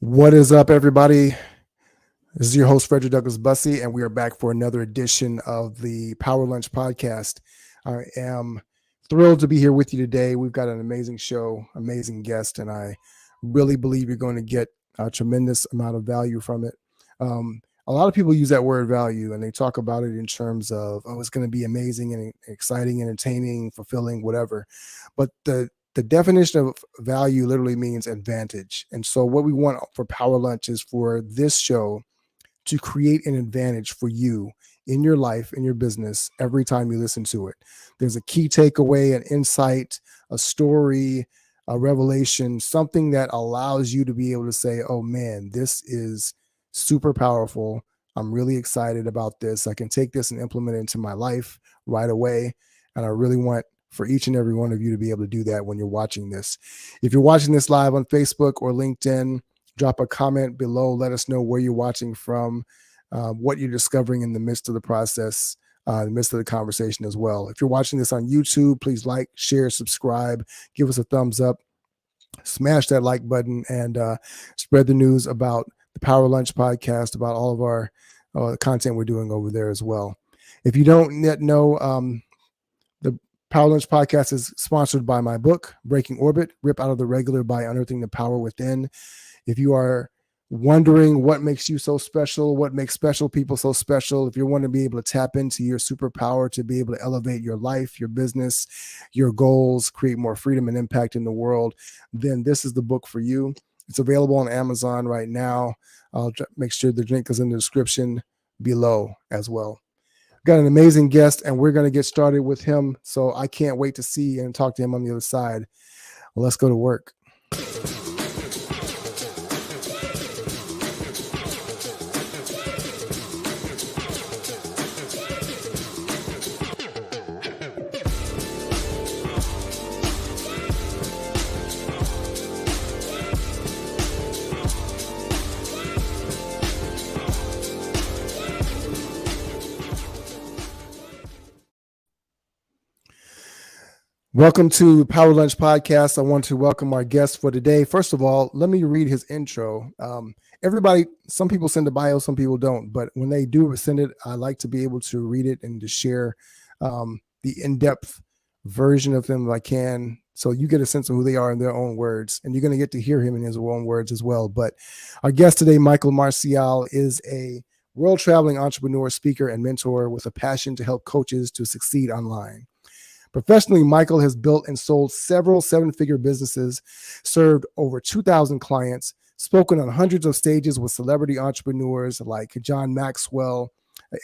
What is up, everybody? This is your host, Frederick Douglass Bussey, and we are back for another edition of the Power Lunch Podcast. I am thrilled to be here with you today. We've got an amazing show, amazing guest, and I really believe you're going to get a tremendous amount of value from it. A lot of people use that word value, and they talk about it in terms of, oh, it's going to be amazing and exciting, entertaining, fulfilling, whatever. But the definition of value literally means advantage. And so what we want for Power Lunch is for this show to create an advantage for you in your life, in your business, every time you listen to it. There's a key takeaway, an insight, a story, a revelation, something that allows you to be able to say, oh man, this is super powerful. I'm really excited about this. I can take this and implement it into my life right away. And I really want for each and every one of you to be able to do that when you're watching this. If you're watching this live on Facebook or LinkedIn, drop a comment below. Let us know where you're watching from, what you're discovering in the midst of the process, in the midst of the conversation as well. If you're watching this on YouTube, please like, share, subscribe, give us a thumbs up, smash that like button, and spread the news about the Power Lunch Podcast, about all of our content we're doing over there as well. If you don't yet know, the Power Lunch Podcast is sponsored by my book, Breaking Orbit, Rip Out of the Regular by Unearthing the Power Within. If you are wondering what makes you so special, what makes special people so special, if you want to be able to tap into your superpower to be able to elevate your life, your business, your goals, create more freedom and impact in the world, then this is the book for you. It's available on Amazon right now. I'll make sure the link is in the description below as well. Got an amazing guest, and we're going to get started with him. So I can't wait to see and talk to him on the other side. Well, let's go to work. Welcome to Power Lunch Podcast. I want to welcome our guest for today. First of all, let me read his intro. Everybody, some people send a bio, some people don't, but when they do send it, I like to be able to read it and to share the in-depth version of them if I can, so you get a sense of who they are in their own words, and you're going to get to hear him in his own words as well. But our guest today, Michael Marcial, is a world-traveling entrepreneur, speaker, and mentor with a passion to help coaches to succeed online. Professionally, Michael has built and sold several seven-figure businesses, served over 2,000 clients, spoken on hundreds of stages with celebrity entrepreneurs like John Maxwell,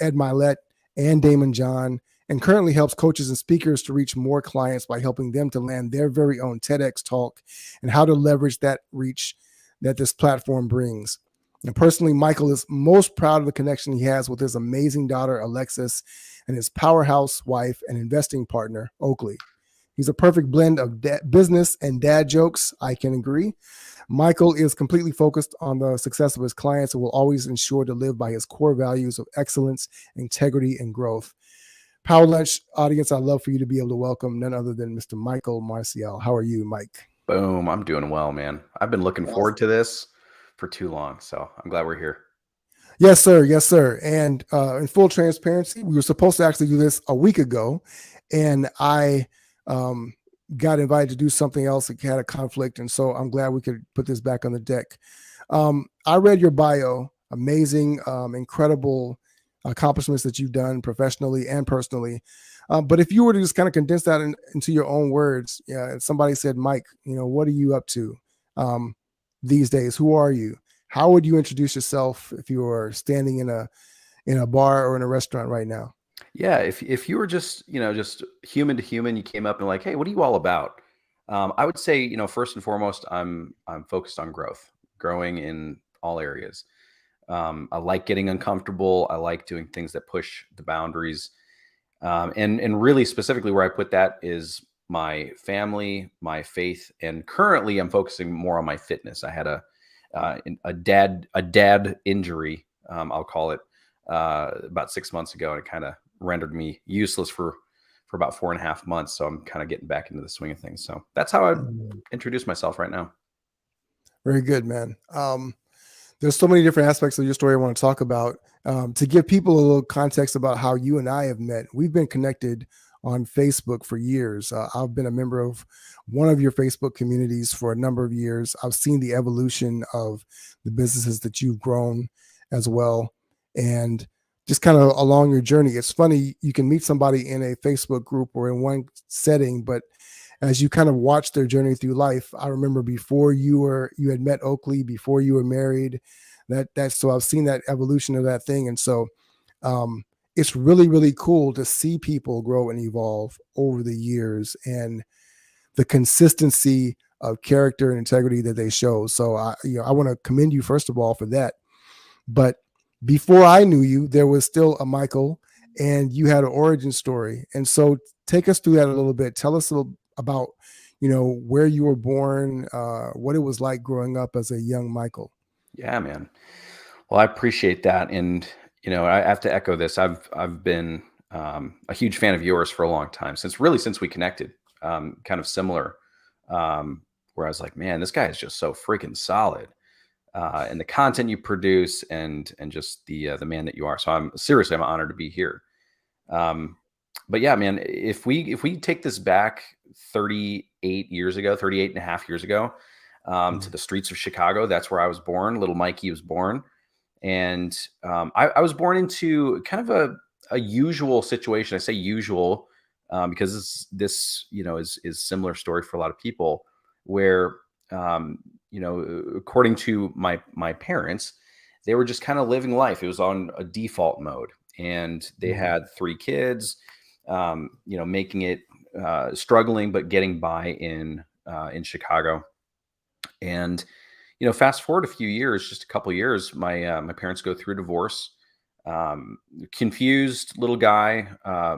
Ed Mylett, and Damon John, and currently helps coaches and speakers to reach more clients by helping them to land their very own TEDx talk and how to leverage that reach that this platform brings. And personally, Michael is most proud of the connection he has with his amazing daughter, Alexis, and his powerhouse wife and investing partner, Oakley. He's a perfect blend of business and dad jokes. I can agree. Michael is completely focused on the success of his clients and will always ensure to live by his core values of excellence, integrity, and growth. Power Lunch audience, I'd love for you to be able to welcome none other than Mr. Michael Marcial. How are you, Mike? Boom. I'm doing well, man. I've been looking forward to this for too long, so I'm glad we're here. Yes, sir. Yes, sir. And in full transparency, we were supposed to actually do this a week ago, and I got invited to do something else that had a conflict, and so I'm glad we could put this back on the deck. I read your bio, amazing, incredible accomplishments that you've done professionally and personally. But if you were to just kind of condense that into your own words, somebody said, Mike, what are you up to these days? Who are you? How would you introduce yourself if you were standing in a bar or in a restaurant right now? Yeah, if you were just just human to human, you came up and like, hey, what are you all about? I would say first and foremost, I'm focused on growing in all areas. I like getting uncomfortable. I like doing things that push the boundaries, and really specifically where I put that is my family, my faith, and currently I'm focusing more on my fitness. I had a dad injury, I'll call it, about 6 months ago, and it kind of rendered me useless for about 4.5 months. So I'm kind of getting back into the swing of things. So that's how I introduce myself right now. Very good, man. There's so many different aspects of your story I want to talk about. To give people a little context about how you and I have met, we've been connected on Facebook for years. I've been a member of one of your Facebook communities for a number of years. I've seen the evolution of the businesses that you've grown as well. And just kind of along your journey, it's funny, you can meet somebody in a Facebook group or in one setting, but as you kind of watch their journey through life, I remember before you had met Oakley, before you were married, so I've seen that evolution of that thing. And so um, it's really, really cool to see people grow and evolve over the years and the consistency of character and integrity that they show. So I want to commend you first of all for that. But before I knew you, there was still a Michael, and you had an origin story. And so take us through that a little bit. Tell us a little about, where you were born, what it was like growing up as a young Michael. Yeah, man. Well, I appreciate that, and I have to echo this. I've been a huge fan of yours for a long time, since we connected. Kind of similar, where I was like, man, this guy is just so freaking solid, and the content you produce, and just the man that you are. So I'm honored to be here. Um, but yeah, man, if we take this back 38 and a half years ago, to the streets of Chicago, that's where I was born. Little Mikey was born. And I was born into kind of a usual situation. I say usual because this is similar story for a lot of people, where according to my parents, they were just kind of living life. It was on a default mode, and they had 3 kids, making it struggling but getting by in Chicago. And fast forward a few years, just a couple years, my parents go through a divorce. Confused little guy,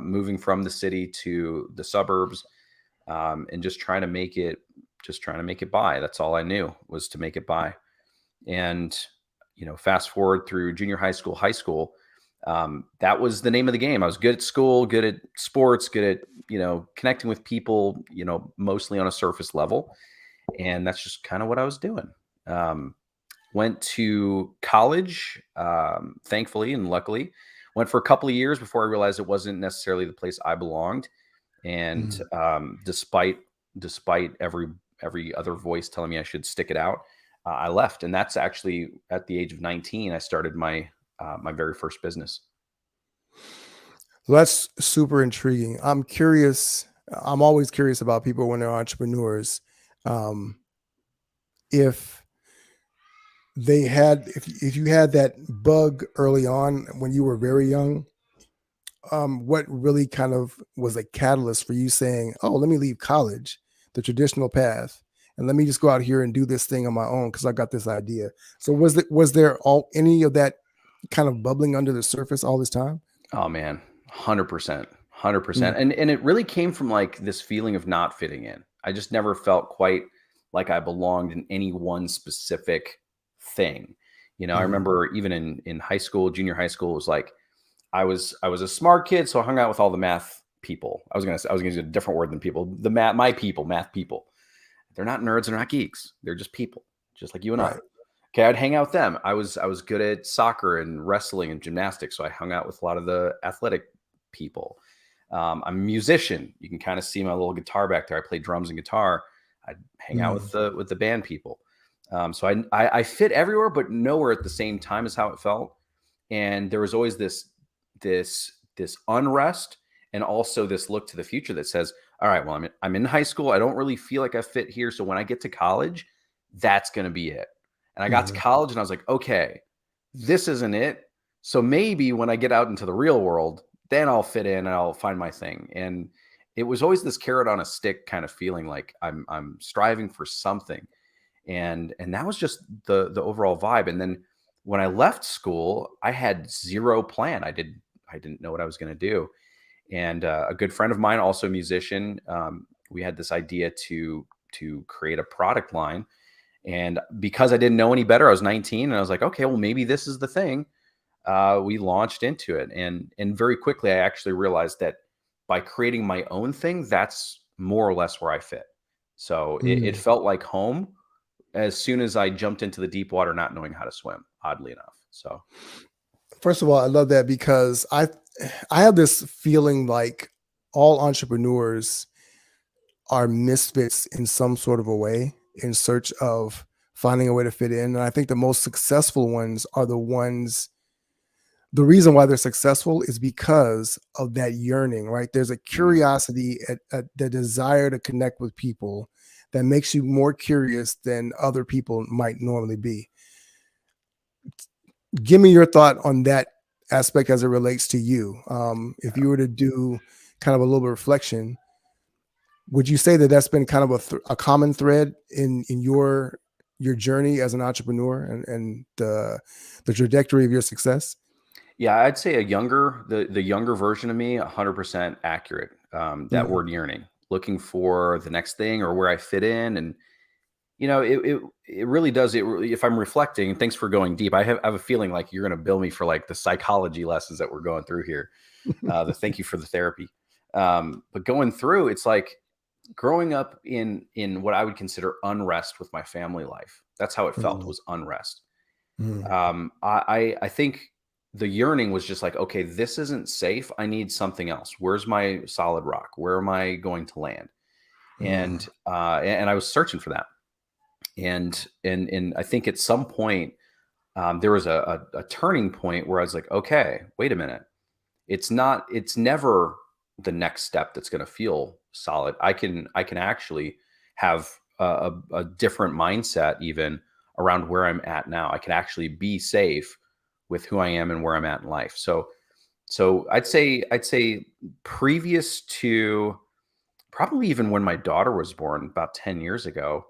moving from the city to the suburbs, and just trying to make it by. That's all I knew, was to make it by. And fast forward through junior high school, that was the name of the game. I was good at school, good at sports, good at connecting with people, mostly on a surface level. And that's just kind of what I was doing. Went to college, thankfully and luckily. Went for a couple of years before I realized it wasn't necessarily the place I belonged. And despite every other voice telling me I should stick it out, I left. And that's actually at the age of 19. I started my very first business. So that's super intriguing. I'm curious. I'm always curious about people when they're entrepreneurs. If if you had that bug early on when you were very young, what really kind of was a catalyst for you saying, "Oh, let me leave college, the traditional path, and let me just go out here and do this thing on my own because I got this idea." So was there any of that kind of bubbling under the surface all this time? Oh man, 100%, 100%. Mm, And it really came from like this feeling of not fitting in. I just never felt quite like I belonged in any one specific thing. I mm, remember even in high school, junior high school, it was like I was a smart kid, so I hung out with all the math people. I was gonna use a different word than people. Math people. They're not nerds, they're not geeks. They're just people, just like you and I. right. Okay, I'd hang out with them. I was good at soccer and wrestling and gymnastics, so I hung out with a lot of the athletic people. I'm a musician. You can kind of see my little guitar back there. I play drums and guitar. I'd hang out Mm, with the band people. So I fit everywhere, but nowhere at the same time is how it felt. And there was always this unrest, and also this look to the future that says, all right, well, I'm in high school. I don't really feel like I fit here. So when I get to college, that's going to be it. And I got to mhm, college and I was like, okay, this isn't it. So maybe when I get out into the real world, then I'll fit in and I'll find my thing. And it was always this carrot on a stick kind of feeling, like I'm striving for something. And that was just the overall vibe. And then when I left school, I had zero plan. I didn't know what I was going to do. And a good friend of mine, also a musician, we had this idea to create a product line. And because I didn't know any better, I was 19, and I was like, okay, well, maybe this is the thing. We launched into it, and very quickly, I actually realized that by creating my own thing, that's more or less where I fit. So it mm, felt like home as soon as I jumped into the deep water, not knowing how to swim, oddly enough. So, First of all, I love that because I have this feeling like all entrepreneurs are misfits in some sort of a way in search of finding a way to fit in. And I think the most successful ones are the ones, the reason why they're successful is because of that yearning, right? There's a mm, curiosity, at the desire to connect with people that makes you more curious than other people might normally be. Give me your thought on that aspect as it relates to you. If yeah. you were to do kind of a little bit of reflection, would you say that that's been kind of a common thread in your journey as an entrepreneur and the trajectory of your success? Yeah, I'd say the younger version of me, 100% accurate. That Mm, word yearning, looking for the next thing or where I fit in, and it really does. If I'm reflecting, and thanks for going deep. I have a feeling like you're going to bill me for like the psychology lessons that we're going through here. The thank you for the therapy. But going through, it's like growing up in what I would consider unrest with my family life. That's how it felt, mm, was unrest. mm, I think the yearning was just like, okay, this isn't safe. I need something else. Where's my solid rock? Where am I going to land? mm, And I was searching for that. And I think at some point there was a turning point where I was like, okay, wait a minute. It's never the next step that's going to feel solid. I can actually have a different mindset even around where I'm at now. I can actually be safe with who I am and where I'm at in life. So I'd say previous to probably even when my daughter was born about 10 years ago,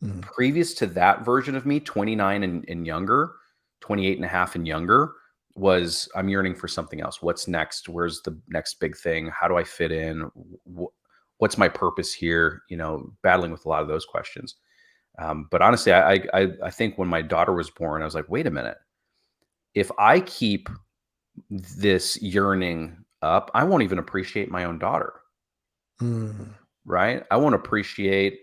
mm, previous to that version of me, 29 and younger, 28 and a half and younger, was I'm yearning for something else. What's next? Where's the next big thing? How do I fit in? What's my purpose here? Battling with a lot of those questions. But honestly, I think when my daughter was born, I was like, wait a minute. If I keep this yearning up, I won't even appreciate my own daughter, mm, right? I won't appreciate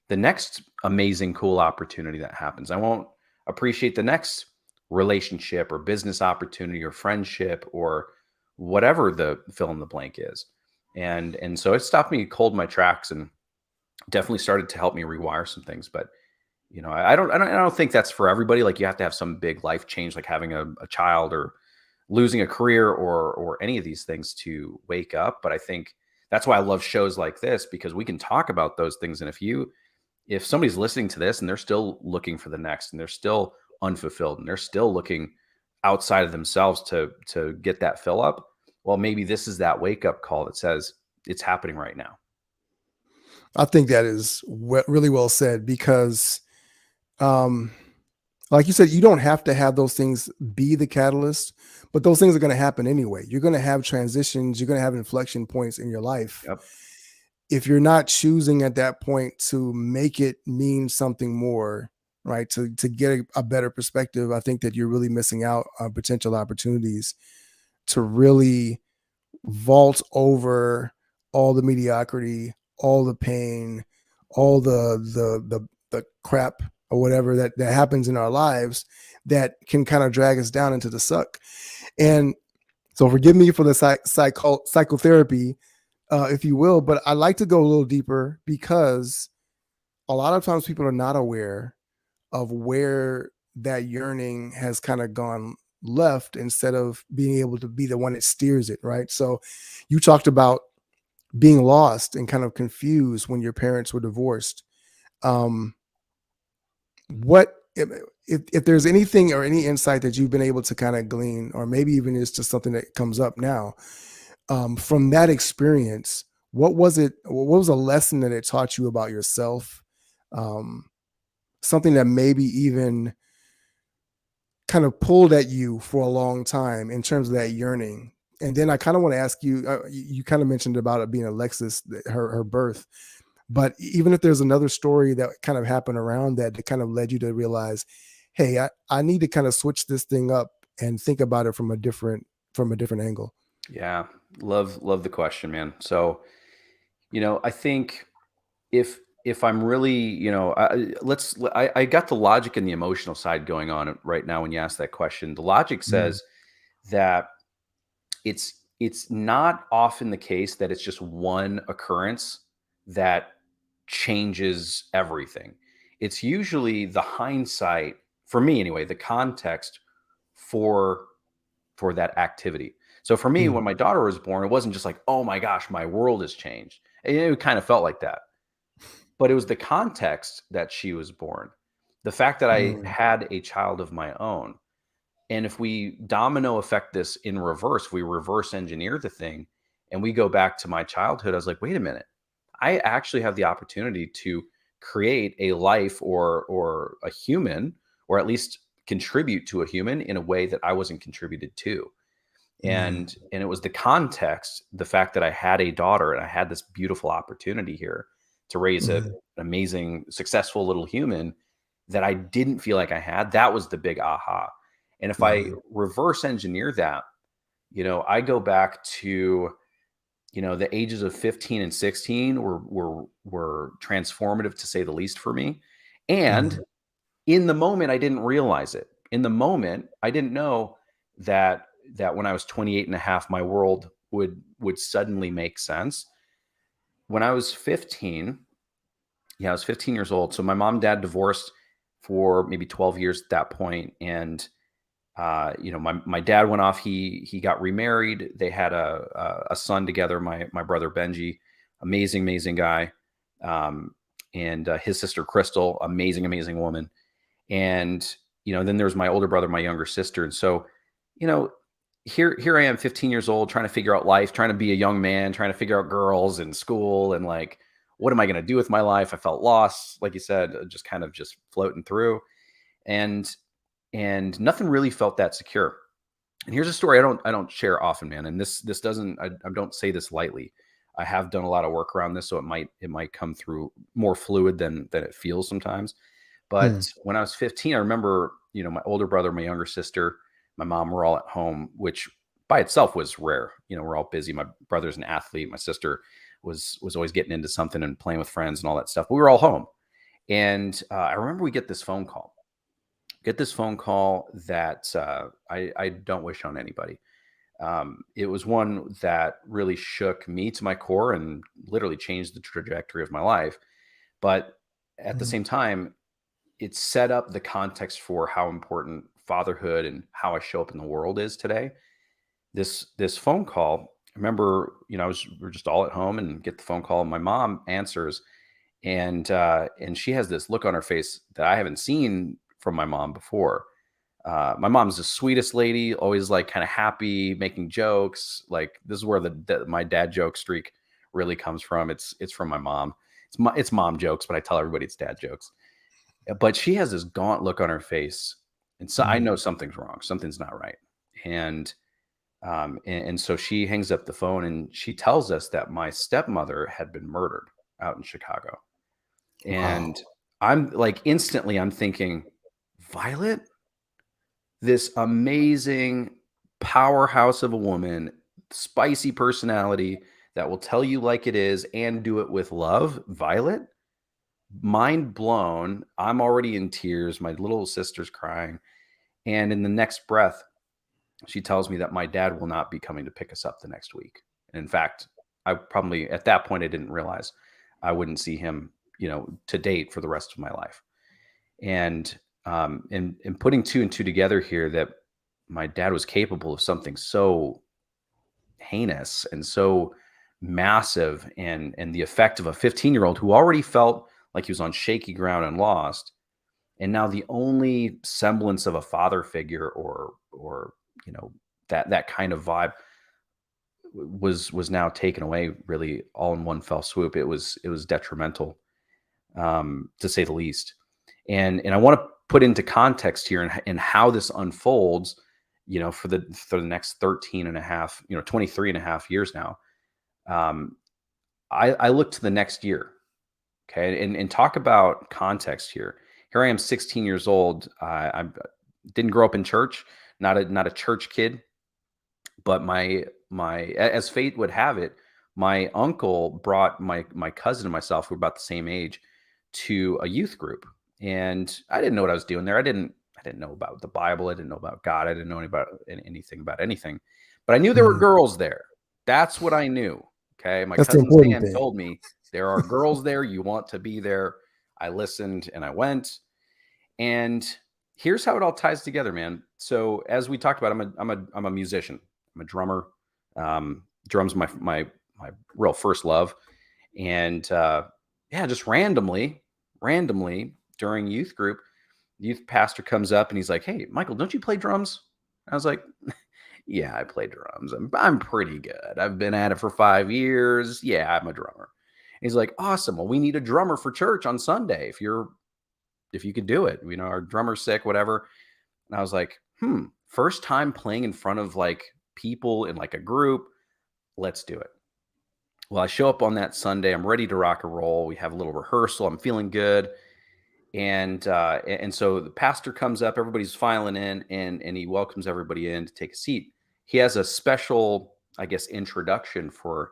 the next amazing, cool opportunity that happens. I won't appreciate the next relationship or business opportunity or friendship or whatever the fill in the blank is. And so it stopped me cold in my tracks and definitely started to help me rewire some things. But I don't think that's for everybody. Like you have to have some big life change, like having a child or losing a career or any of these things to wake up. But I think that's why I love shows like this, because we can talk about those things. And if somebody's listening to this and they're still looking for the next and they're still unfulfilled and they're still looking outside of themselves to get that fill up, well, maybe this is that wake up call that says it's happening right now. I think that is really well said because, um, like you said, you don't have to have those things be the catalyst, but those things are going to happen anyway. You're going to have transitions, you're going to have inflection points in your life. Yep. If you're not choosing at that point to make it mean something more, right? To get a better perspective, I think that you're really missing out on potential opportunities to really vault over all the mediocrity, all the pain, all the crap or whatever that happens in our lives that can kind of drag us down into the suck. And so forgive me for the psychotherapy, if you will, but I like to go a little deeper because a lot of times people are not aware of where that yearning has kind of gone left instead of being able to be the one that steers it, right? So you talked about being lost and kind of confused when your parents were divorced. Um, what if there's anything or any insight that you've been able to kind of glean, or maybe even it's just something that comes up now, from that experience, what was it? What was a lesson that it taught you about yourself? Um, Something that maybe even kind of pulled at you for a long time in terms of that yearning. And then I kind of want to ask you, you kind of mentioned about it being Alexis, her birth, but even if there's another story that kind of happened around that kind of led you to realize, hey, I need to kind of switch this thing up and think about it from a different angle. Yeah. Love the question, man. So, I think if if I'm really, I got the logic and the emotional side going on right now when you ask that question. The logic Mm, says that it's not often the case that it's just one occurrence that changes everything. It's usually the hindsight, for me anyway, the context for that activity. So for me, mm, when my daughter was born, it wasn't just like, oh my gosh, my world has changed. And it kind of felt like that. But it was the context that she was born. The fact that I mm, had a child of my own. And if we domino effect this in reverse, we reverse engineer the thing and we go back to my childhood, I was like, wait a minute. I actually have the opportunity to create a life or a human, or at least contribute to a human in a way that I wasn't contributed to. mm, And it was the context, the fact that I had a daughter and I had this beautiful opportunity here to raise an mm, amazing, successful little human that I didn't feel like I had. That was the big aha. And if I mm, reverse engineer that, I go back to, the ages of 15 and 16 were transformative to say the least for me. And mm, in the moment, I didn't realize it. In the moment, I didn't know that when I was 28 and a half, my world would suddenly make sense. When I was 15, yeah, I was 15 years old. So my mom and dad divorced for maybe 12 years at that point. And my dad went off. He got remarried. They had a son together. My brother Benji, amazing guy, and his sister Crystal, amazing woman. And then there's my older brother, my younger sister. And so, you know, here I am, 15 years old, trying to figure out life, trying to be a young man, trying to figure out girls and school, and like, what am I going to do with my life? I felt lost, like you said, just kind of just floating through, and nothing really felt that secure. And here's a story I don't share often, man. And this doesn't I don't say this lightly. I have done a lot of work around this, so it might come through more fluid than it feels sometimes. mm, But when I was 15, I remember, my older brother, my younger sister, my mom were all at home, which by itself was rare. We're all busy. My brother's an athlete. My sister was always getting into something and playing with friends and all that stuff. But we were all home, and I remember we get this phone call. Get this phone call that I don't wish on anybody. It was one that really shook me to my core and literally changed the trajectory of my life. But at the mm, same time, it set up the context for how important fatherhood and how I show up in the world is today. This phone call, I remember, we're just all at home and get the phone call. And my mom answers, and she has this look on her face that I haven't seen from my mom before. My mom's the sweetest lady, always like kind of happy, making jokes. Like this is where my dad joke streak really comes from. It's from my mom. It's mom jokes, but I tell everybody it's dad jokes. But she has this gaunt look on her face, and so I mm. know something's wrong. Something's not right. And so she hangs up the phone and she tells us that my stepmother had been murdered out in Chicago. Wow. And I'm like, instantly, I'm thinking, Violet, this amazing powerhouse of a woman, spicy personality that will tell you like it is and do it with love. Violet, mind blown. I'm already in tears. My little sister's crying. And in the next breath, she tells me that my dad will not be coming to pick us up the next week. And in fact, I probably at that point I didn't realize I wouldn't see him, to date for the rest of my life. And putting two and two together here, that my dad was capable of something so heinous and so massive, and the effect of a 15-year-old who already felt like he was on shaky ground and lost, and now the only semblance of a father figure or you know that kind of vibe was now taken away, really all in one fell swoop. It was detrimental, to say the least. And I want to put into context here and how this unfolds, for the next 13 and a half, 23 and a half years now. um, I look to the next year. Okay. And talk about context here. Here I am, 16 years old. I didn't grow up in church, not a church kid, but as fate would have it, my uncle brought my cousin and myself, who were about the same age, to a youth group, and I didn't know what I was doing there. I didn't know about the Bible. I didn't know about God. I didn't know anything about anything, but I knew there were Mhm. girls there. That's what I knew. Okay. My That's the cousin important Sam thing. told me there are girls there. You want to be there. I listened and I went. And here's how it all ties together, man. So as we talked about, I'm a musician. I'm a drummer. Drums my real first love. And yeah, just randomly during youth group, the youth pastor comes up and he's like, "Hey, Michael, don't you play drums?" I was like, "Yeah, I play drums. I'm pretty good. I've been at it for 5 years. Yeah, I'm a drummer." And he's like, "Awesome. Well, we need a drummer for church on Sunday. If you could do it, our drummer's sick, whatever." And I was like, first time playing in front of like people in like a group. Let's do it. Well, I show up on that Sunday. I'm ready to rock and roll. We have a little rehearsal. I'm feeling good. And so the pastor comes up, everybody's filing in, and he welcomes everybody in to take a seat. He has a special, I guess, introduction for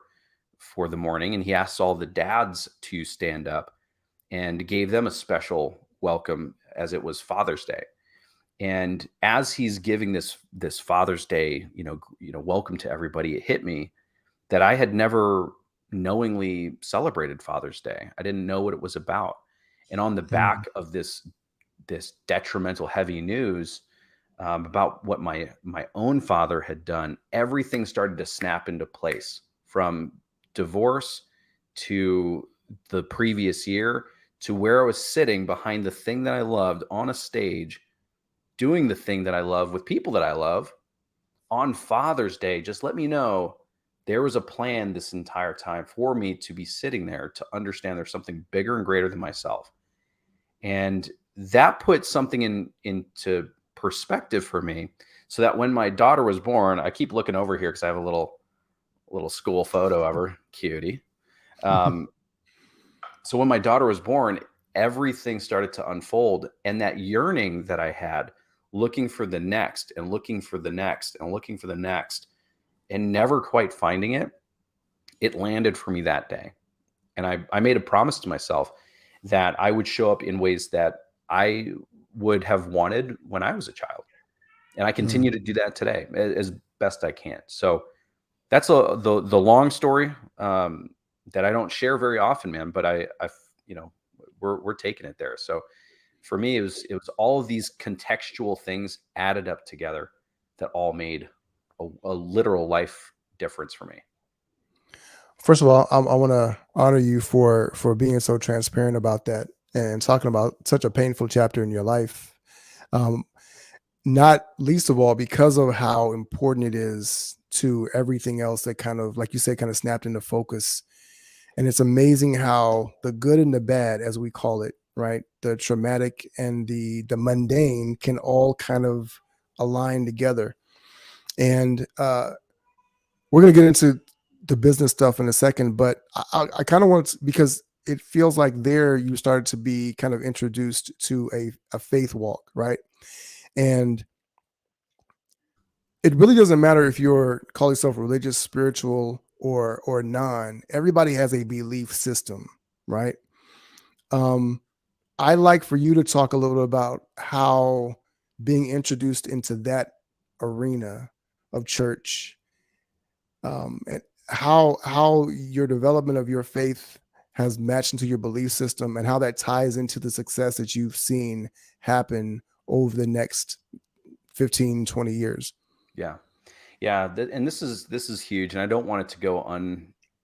the morning, and he asks all the dads to stand up and gave them a special welcome as it was Father's Day. And as he's giving this Father's Day, welcome to everybody, it hit me that I had never knowingly celebrated Father's Day. I didn't know what it was about. And on the Mhm. back of this detrimental heavy news about what my own father had done, everything started to snap into place, from divorce to the previous year to where I was sitting behind the thing that I loved on a stage, doing the thing that I love with people that I love on Father's Day. Just let me know there was a plan this entire time for me to be sitting there, to understand there's something bigger and greater than myself. And that put something into perspective for me, so that when my daughter was born, I keep looking over here because I have a little school photo of her, cutie. Um, so when my daughter was born, everything started to unfold, and that yearning that I had, looking for the next and looking for the next and looking for the next and never quite finding it, it landed for me that day. And I made a promise to myself that I would show up in ways that I would have wanted when I was a child. And I continue Mhm. to do that today as best I can. So that's the long story that I don't share very often, man. But I you know, we're taking it there. So for me, it was all of these contextual things added up together that all made a literal life difference for me. First of all, I want to honor you for being so transparent about that and talking about such a painful chapter in your life. Um, Not least of all because of how important it is to everything else that kind of, like you said, kind of snapped into focus. And it's amazing how the good and the bad, as we call it, right? The traumatic and the mundane can all kind of align together. And we're going to get into the business stuff in a second, but I kind of want to, because it feels like there you started to be kind of introduced to a faith walk, right? And it really doesn't matter if you're call yourself religious, spiritual, or non. Everybody has a belief system, right? Um, I like for you to talk a little bit about how being introduced into that arena of church, and how your development of your faith has matched into your belief system, and how that ties into the success that you've seen happen over the next 15, 20 years. Yeah. Yeah, and this is huge, and I don't want it to go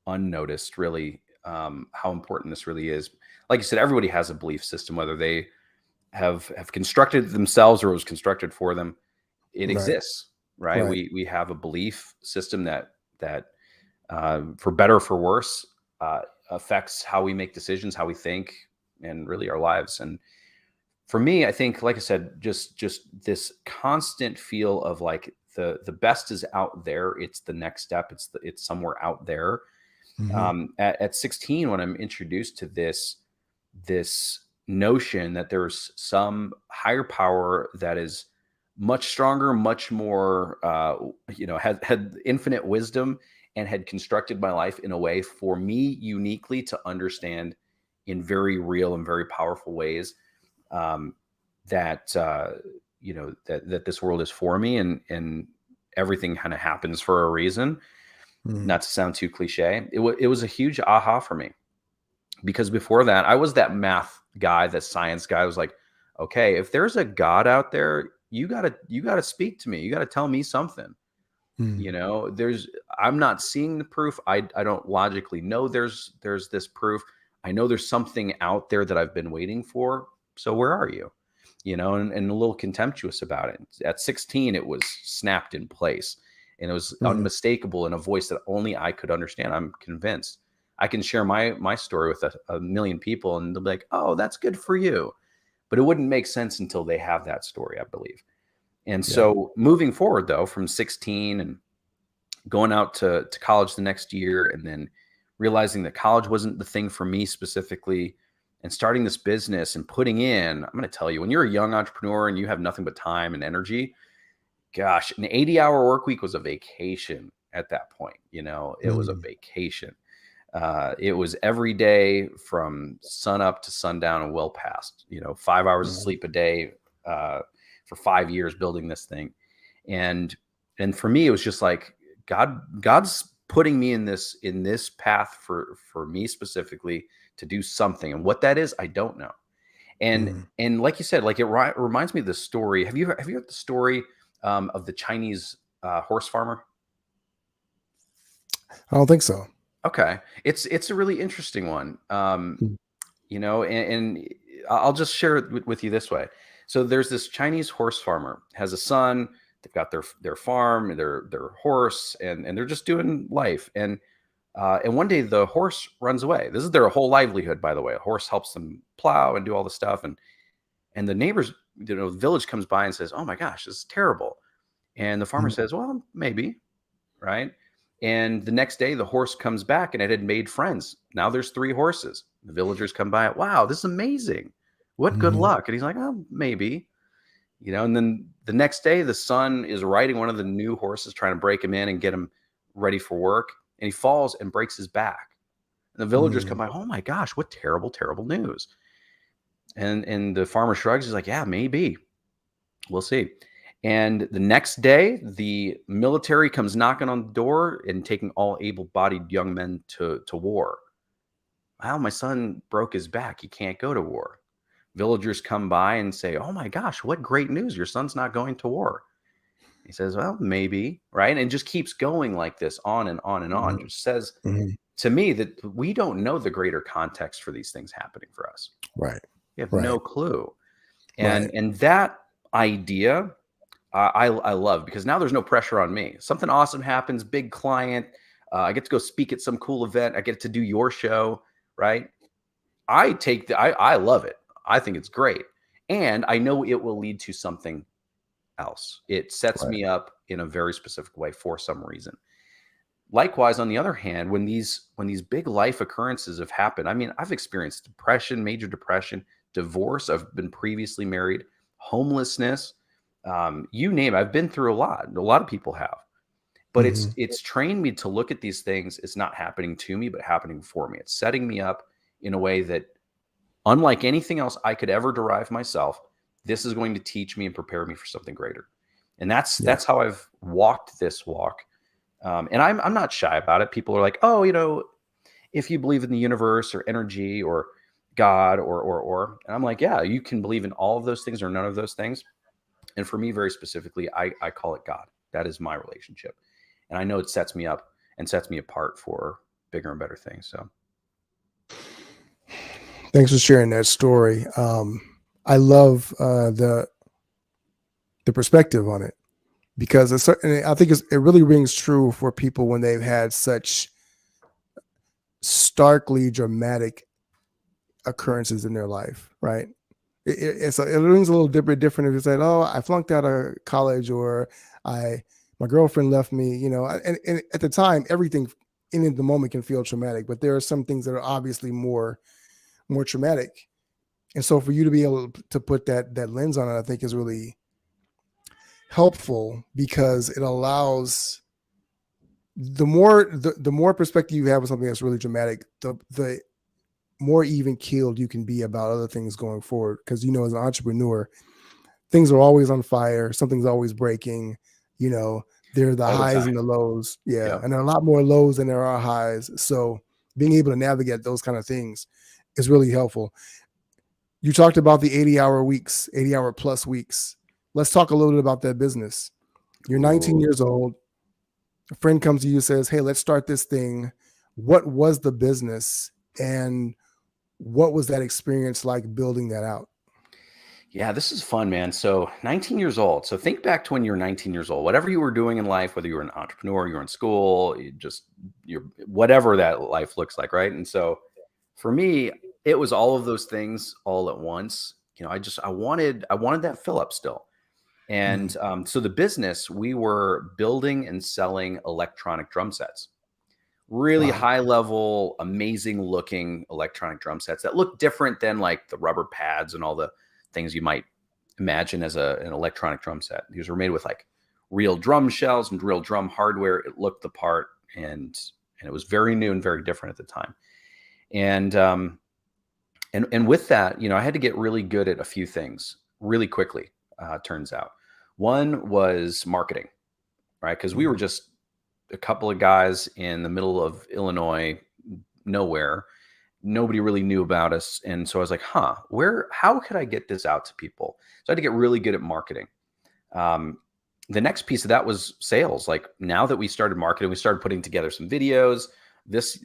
unnoticed. Really, how important this really is. Like you said, everybody has a belief system, whether they have constructed it themselves or it was constructed for them. It Right. exists, right? Right. We have a belief system that for better or for worse, affects how we make decisions, how we think, and really our lives. And for me, I think, like I said, just this constant feel of like the best is out there. It's the next step. It's somewhere out there. Mhm. At 16, when I'm introduced to this notion that there's some higher power that is much stronger, much more, had infinite wisdom and had constructed my life in a way for me uniquely to understand in very real and very powerful ways, um, that that this world is for me, and everything kind of happens for a reason. Mm, Not to sound too cliche, it was a huge aha for me, because before that I was that math guy, that science guy. I was like, okay, if there's a God out there, you gotta speak to me. You gotta tell me something. mm, There's I'm not seeing the proof. I don't logically know there's this proof. I know there's something out there that I've been waiting for. So where are you? And a little contemptuous about it. At 16, it was snapped in place, and it was mm, unmistakable in a voice that only I could understand. I'm convinced I can share my story with a million people, and they'll be like, "Oh, that's good for you," but it wouldn't make sense until they have that story, I believe. And yeah. so moving forward, though, from 16 and going out to college the next year, and then realizing that college wasn't the thing for me specifically, and starting this business and putting in, I'm going to tell you, when you're a young entrepreneur and you have nothing but time and energy, gosh, an 80-hour work week was a vacation at that point. It was a Mm, vacation. It was every day from sun up to sundown and well past, 5 hours of mm, sleep a day, uh, for 5 years building this thing. And, and for me, it was just like, God's putting me in this path for me specifically to do something. And what that is, I don't know. And, mm. and like you said, like reminds me of the story. Have you heard the story, of the Chinese, horse farmer? I don't think so. Okay. It's a really interesting one. Mm, And I'll just share it with you this way. So there's this Chinese horse farmer, has a son. They've got their farm, their horse, and they're just doing life. And one day the horse runs away. This is their whole livelihood, by the way. A horse helps them plow and do all the stuff. And the neighbors, the village comes by and says, "Oh my gosh, this is terrible." And the farmer mm, says, "Well, maybe." Right? And the next day, the horse comes back and it had made friends. Now there's three horses. The villagers come by. "Wow, this is amazing. What good mhm, luck." And he's like, "Oh, maybe." And then the next day, the son is riding one of the new horses, trying to break him in and get him ready for work. And he falls and breaks his back. And the villagers come mm, by. "Oh my gosh, what terrible, terrible news." And the farmer shrugs. He's like, "Yeah, maybe. We'll see." And the next day, the military comes knocking on the door and taking all able-bodied young men to war. "Well, my son broke his back. He can't go to war." Villagers come by and say, "Oh my gosh, what great news. Your son's not going to war." He says, "Well, maybe," right? And it just keeps going like this, on and on and on. mhm, Just says mhm. to me that we don't know the greater context for these things happening for us. Right. We have Right. no clue. And Right. and that idea, I love, because now there's no pressure on me. Something awesome happens, big client. I get to go speak at some cool event. I get to do your show, right? I love it. I think it's great, and I know it will lead to something else. It sets Right. me up in a very specific way for some reason. Likewise, on the other hand, when these big life occurrences have happened, I mean, I've experienced depression, major depression, divorce. I've been previously married, homelessness, you name it. I've been through a lot. A lot of people have, but it's Mhm. it's trained me to look at these things. It's not happening to me, but happening for me. It's setting me up in a way that, unlike anything else I could ever derive myself, this is going to teach me and prepare me for something greater. And that's Yeah. that's how I've walked this walk. And I'm not shy about it. People are like, "Oh, if you believe in the universe or energy or God or," and I'm like, "Yeah, you can believe in all of those things or none of those things." And for me, very specifically, I call it God. That is my relationship, and I know it sets me up and sets me apart for bigger and better things. So Thanks for sharing that story. I love the perspective on it because and I think it really rings true for people when they've had such starkly dramatic occurrences in their life, right? It rings a little different if you say, "Oh, I flunked out of college," or "I my girlfriend left me." And at the time, everything in the moment can feel traumatic, but there are some things that are obviously more traumatic. And so, for you to be able to put that lens on it, I think is really helpful because it allows the more perspective you have of something that's really dramatic, the more even keeled you can be about other things going forward. Because, you know, as an entrepreneur, things are always on fire. Something's always breaking. You know, there are the all the highs time. and the lows. Yeah. Yep. And there are a lot more lows than there are highs. So being able to navigate those kind of things is really helpful. You talked about the 80-hour weeks, 80-hour plus weeks. Let's talk a little bit about that business. You're 19 Ooh. years old. A friend comes to you, says, "Hey, let's start this thing." What was the business, and what was that experience like building that out? Yeah, this is fun, man. So 19 years old. So think back to when you were 19 years old. Whatever you were doing in life, whether you were an entrepreneur, you were in school, you're whatever that life looks like, right? And so for me, it was all of those things all at once. You know, I wanted that fill up still. Mm, And so the business, we were building and selling electronic drum sets, really wow. high level, amazing looking electronic drum sets that look different than like the rubber pads and all the things you might imagine as an electronic drum set. These were made with like real drum shells and real drum hardware. It looked the part, and it was very new and very different at the time. And and with that, you know, I had to get really good at a few things really quickly. Turns out, one was marketing, right? Because we were Mm, just a couple of guys in the middle of Illinois, nowhere. Nobody really knew about us. And so I was like, how could I get this out to people? So I had to get really good at marketing. Um, the next piece of that was sales. Like now that we started marketing, we started putting together some videos. This,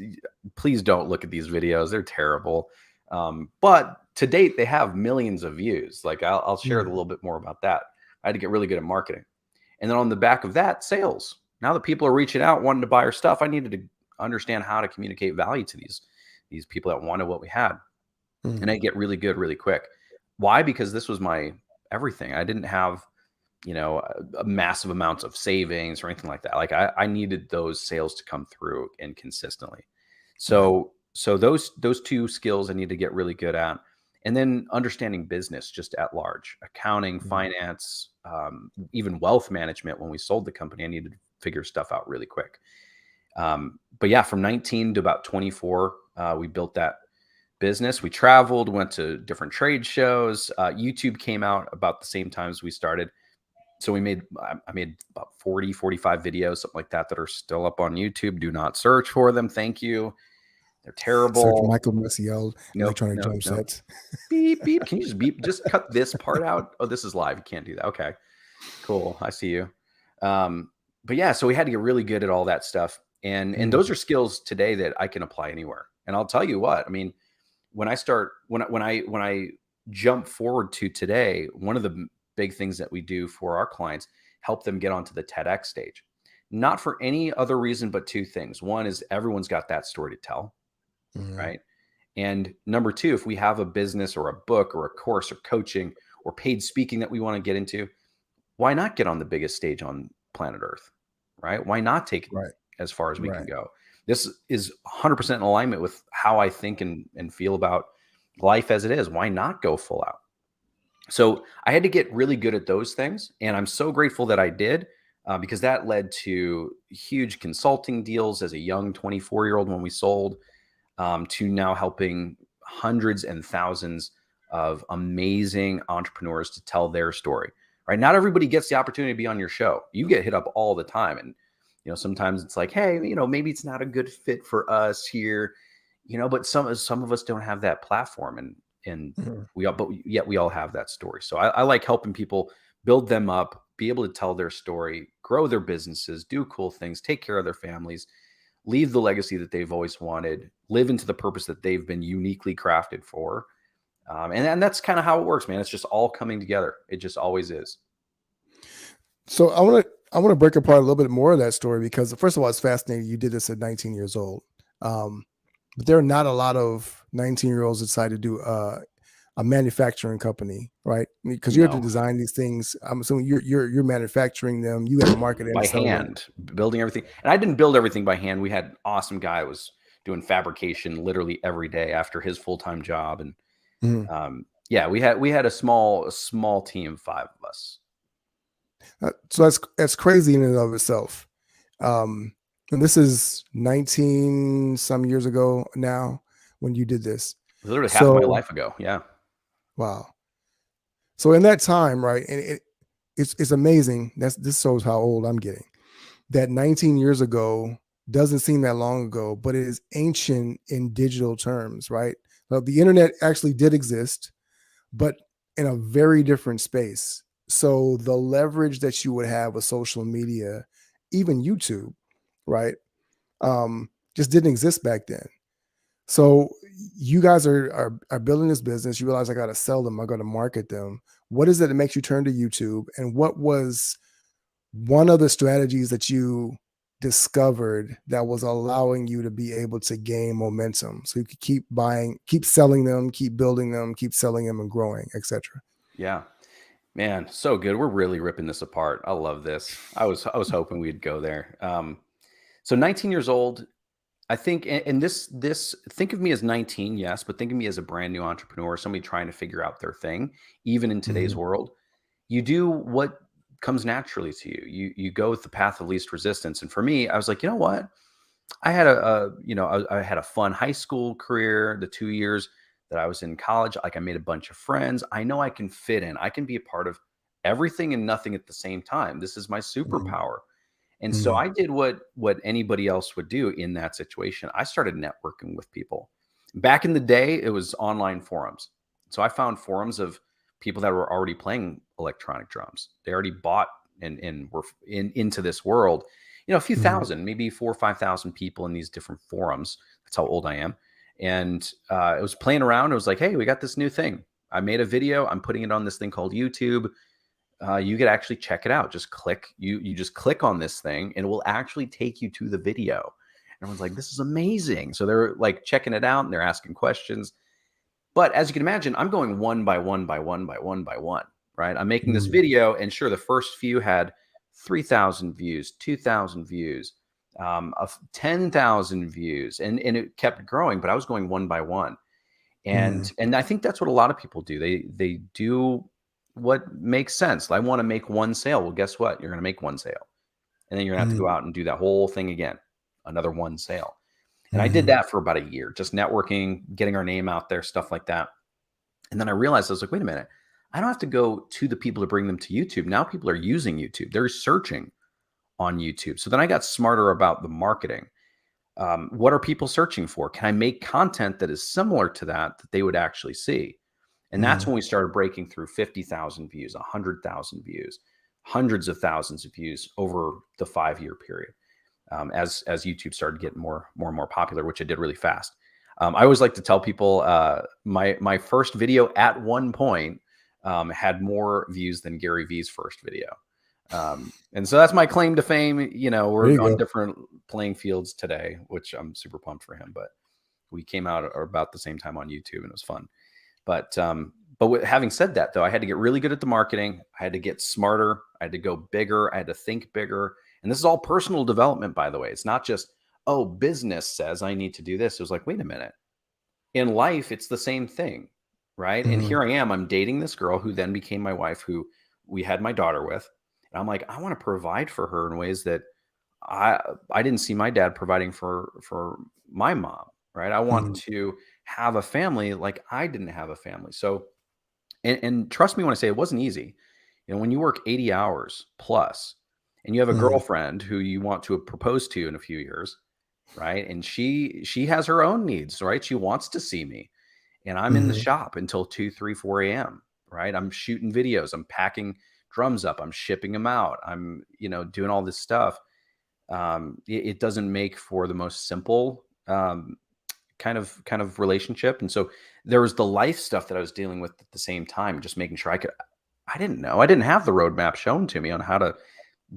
please don't look at these videos. They're terrible. But to date, they have millions of views. Like I'll share a mm, little bit more about that. I had to get really good at marketing. And then on the back of that, sales. Now that people are reaching out, wanting to buy our stuff, I needed to understand how to communicate value to these people that wanted what we had. And I mm, get really good really quick. Why? Because this was my everything. I didn't have, you know, a massive amounts of savings or anything like that. Like I needed those sales to come through and consistently. right. So those two skills I need to get really good at. And then understanding business just at large, accounting, Mm, finance, even wealth management. When we sold the company, I needed to figure stuff out really quick. But yeah, from 19 to about 24, we built that business. We traveled, went to different trade shows. YouTube came out about the same time as we started. So I made about 40, 45 videos, something like that, that are still up on YouTube. Do not search for them. Thank you. They're search terrible. Michael Marcial Nope, electronic nope, drum nope. sets. Beep, beep. Can you just beep? Just cut this part out. Oh, this is live. You can't do that. Okay, cool. I see you. But yeah, so we had to get really good at all that stuff. And those Mm, are skills today that I can apply anywhere. And I'll tell you what, I mean, when I jump forward to today, one of the big things that we do for our clients, help them get onto the TEDx stage. Not for any other reason but two things. One is everyone's got that story to tell, mm, right? And number two, if we have a business or a book or a course or coaching or paid speaking that we want to get into, why not get on the biggest stage on planet Earth, right? Why not take it right. as far as we can Right. go? This is 100% in alignment with how I think and feel about life as it is. Why not go full out? So I had to get really good at those things. And I'm so grateful that I did, because that led to huge consulting deals as a young 24-year-old when we sold, to now helping hundreds and thousands of amazing entrepreneurs to tell their story. Right? Not everybody gets the opportunity to be on your show. You get hit up all the time, and you know sometimes it's like, hey, you know, maybe it's not a good fit for us here, you know. But some of us don't have that platform, and Mm. we all, but yet we all have that story. So I like helping people build them up, be able to tell their story, grow their businesses, do cool things, take care of their families, leave the legacy that they've always wanted, live into the purpose that they've been uniquely crafted for. And that's kind of how it works, man. It's just all coming together. It just always is. So I want to break apart a little bit more of that story because first of all, it's fascinating. You did this at 19 years old, um, but there are not a lot of 19-year-olds that decide to do a manufacturing company, right? Because you have to No, design these things. I'm assuming you're manufacturing them. You got to market and by sell them. hand, building everything. And I didn't build everything by hand. We had an awesome guy who was doing fabrication literally every day after his full-time job. And Mhm. yeah, we had a small team, five of us. So that's crazy in and of itself. And this is 19 some years ago now when you did this. Literally half of my So, life ago. Yeah. wow. So in that time, right, and it's amazing. This shows how old I'm getting. That 19 years ago doesn't seem that long ago, but it is ancient in digital terms, right? Well, the internet actually did exist, but in a very different space. So the leverage that you would have with social media, even YouTube, right, just didn't exist back then. So you guys are building this business. You realize I got to sell them. I got to market them. What is it that makes you turn to YouTube? And what was one of the strategies that you discovered that was allowing you to be able to gain momentum so you could keep buying, keep selling them, keep building them, keep selling them and growing, etc.? Yeah. Man, so good. We're really ripping this apart. I love this. I was hoping we'd go there. So 19 years old, I think, and this think of me as 19, yes, but think of me as a brand new entrepreneur, somebody trying to figure out their thing, even in today's Mhm, world. You do what comes naturally to you. You go with the path of least resistance. And for me, I was like, you know what? I had I had a fun high school career, the 2 years that I was in college. Like I made a bunch of friends. I know I can fit in. I can be a part of everything and nothing at the same time. This is my mhm, superpower. And so mhm, I did what anybody else would do in that situation. I started networking with people. Back in the day, it was online forums. So I found forums of people that were already playing electronic drums. They already bought and were into this world. A few mhm, thousand, maybe 4 or 5 thousand people in these different forums. That's how old I am. And it was playing around. It was like, hey, we got this new thing. I made a video. I'm putting it on this thing called YouTube. You could actually check it out. Just click you just click on this thing and it will actually take you to the video. And everyone's like, this is amazing. So they're like checking it out and they're asking questions. But as you can imagine, I'm going one by one by one by one by one, right? I'm making this mhm, video, and sure, the first few had 3,000 views, 2,000 views, 10,000 views, and it kept growing. But I was going one by one, mhm, and I think that's what a lot of people do. They do what makes sense. I want to make one sale. Well, guess what? You're going to make one sale, and then you're going to have to go mhm, out and do that whole thing again, another one sale. And I did mhm, that for about a year, just networking, getting our name out there, stuff like that. And then I realized I was like, wait a minute, I don't have to go to the people to bring them to YouTube. Now people are using YouTube. They're searching on YouTube. So then I got smarter about the marketing. What are people searching for? Can I make content that is similar to that they would actually see? And that's mhm, when we started breaking through 50,000 views, 100,000 views, hundreds of thousands of views over the 5 year period. As YouTube started getting more and more popular, which it did really fast. I always like to tell people my first video at one point had more views than Gary Vee's first video. And so that's my claim to fame. there We're you on go. different playing fields today, which I'm super pumped for him. But we came out about the same time on YouTube, and it was fun. Having said that, though, I had to get really good at the marketing. I had to get smarter. I had to go bigger. I had to think bigger. And this is all personal development, by the way. It's not just, oh, business says I need to do this. It was like, wait a minute. In life, it's the same thing, right? And Mhm, here I am. I'm dating this girl who then became my wife, who we had my daughter with. And I'm like, I want to provide for her in ways that I I didn't see my dad providing for my mom, right? I want mhm, to have a family like I didn't have a family. So and trust me when I say it wasn't easy. When you work 80 hours plus and you have a mhm, girlfriend who you want to propose to in a few years, right? And she has her own needs, right? She wants to see me. And I'm in the mhm, shop until 2, 3, 4 a.m. Right. I'm shooting videos. I'm packing drums up. I'm shipping them out. I'm, doing all this stuff. It doesn't make for the most simple kind of relationship. And so there was the life stuff that I was dealing with at the same time, just making sure I didn't know. I didn't have the roadmap shown to me on how to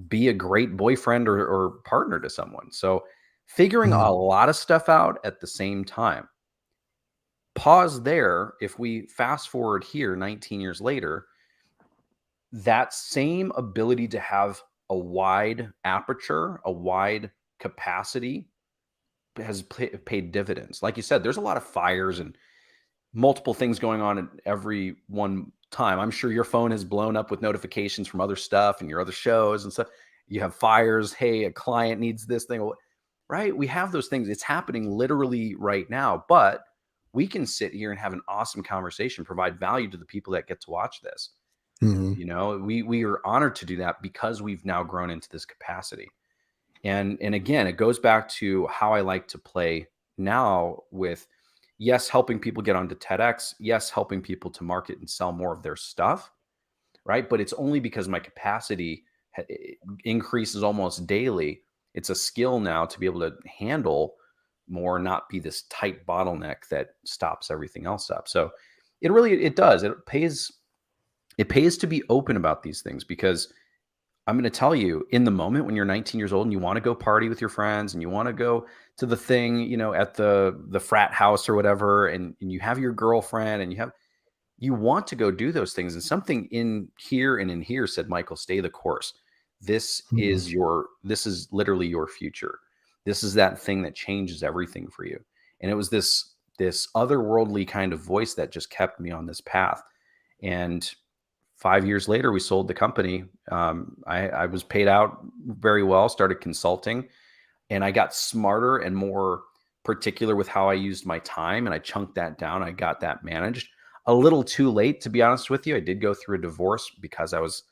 be a great boyfriend or partner to someone. So figuring mhm, a lot of stuff out at the same time. Pause there. If we fast forward here 19 years later, that same ability to have a wide aperture, a wide capacity has paid dividends. Like you said, there's a lot of fires and multiple things going on at every one time. I'm sure your phone has blown up with notifications from other stuff and your other shows and stuff. You have fires. Hey, a client needs this thing, right? We have those things. It's happening literally right now. But we can sit here and have an awesome conversation, provide value to the people that get to watch this. Mm-hmm. You know, we are honored to do that because we've now grown into this capacity. And again, it goes back to how I like to play now with, yes, helping people get onto TEDx, yes, helping people to market and sell more of their stuff, right? But it's only because my capacity increases almost daily. It's a skill now to be able to handle more, not be this tight bottleneck that stops everything else up. So it does. It pays to be open about these things, because I'm going to tell you, in the moment when you're 19 years old and you want to go party with your friends and you want to go to the thing, you know, at the frat house or whatever, and you have your girlfriend and you want to go do those things. And something in here and in here said, Michael, stay the course. This is literally your future. This is that thing that changes everything for you. And it was this otherworldly kind of voice that just kept me on this path. And 5 years later, we sold the company. I was paid out very well, started consulting, and I got smarter and more particular with how I used my time. And I chunked that down. I got that managed a little too late, to be honest with you. I did go through a divorce because I was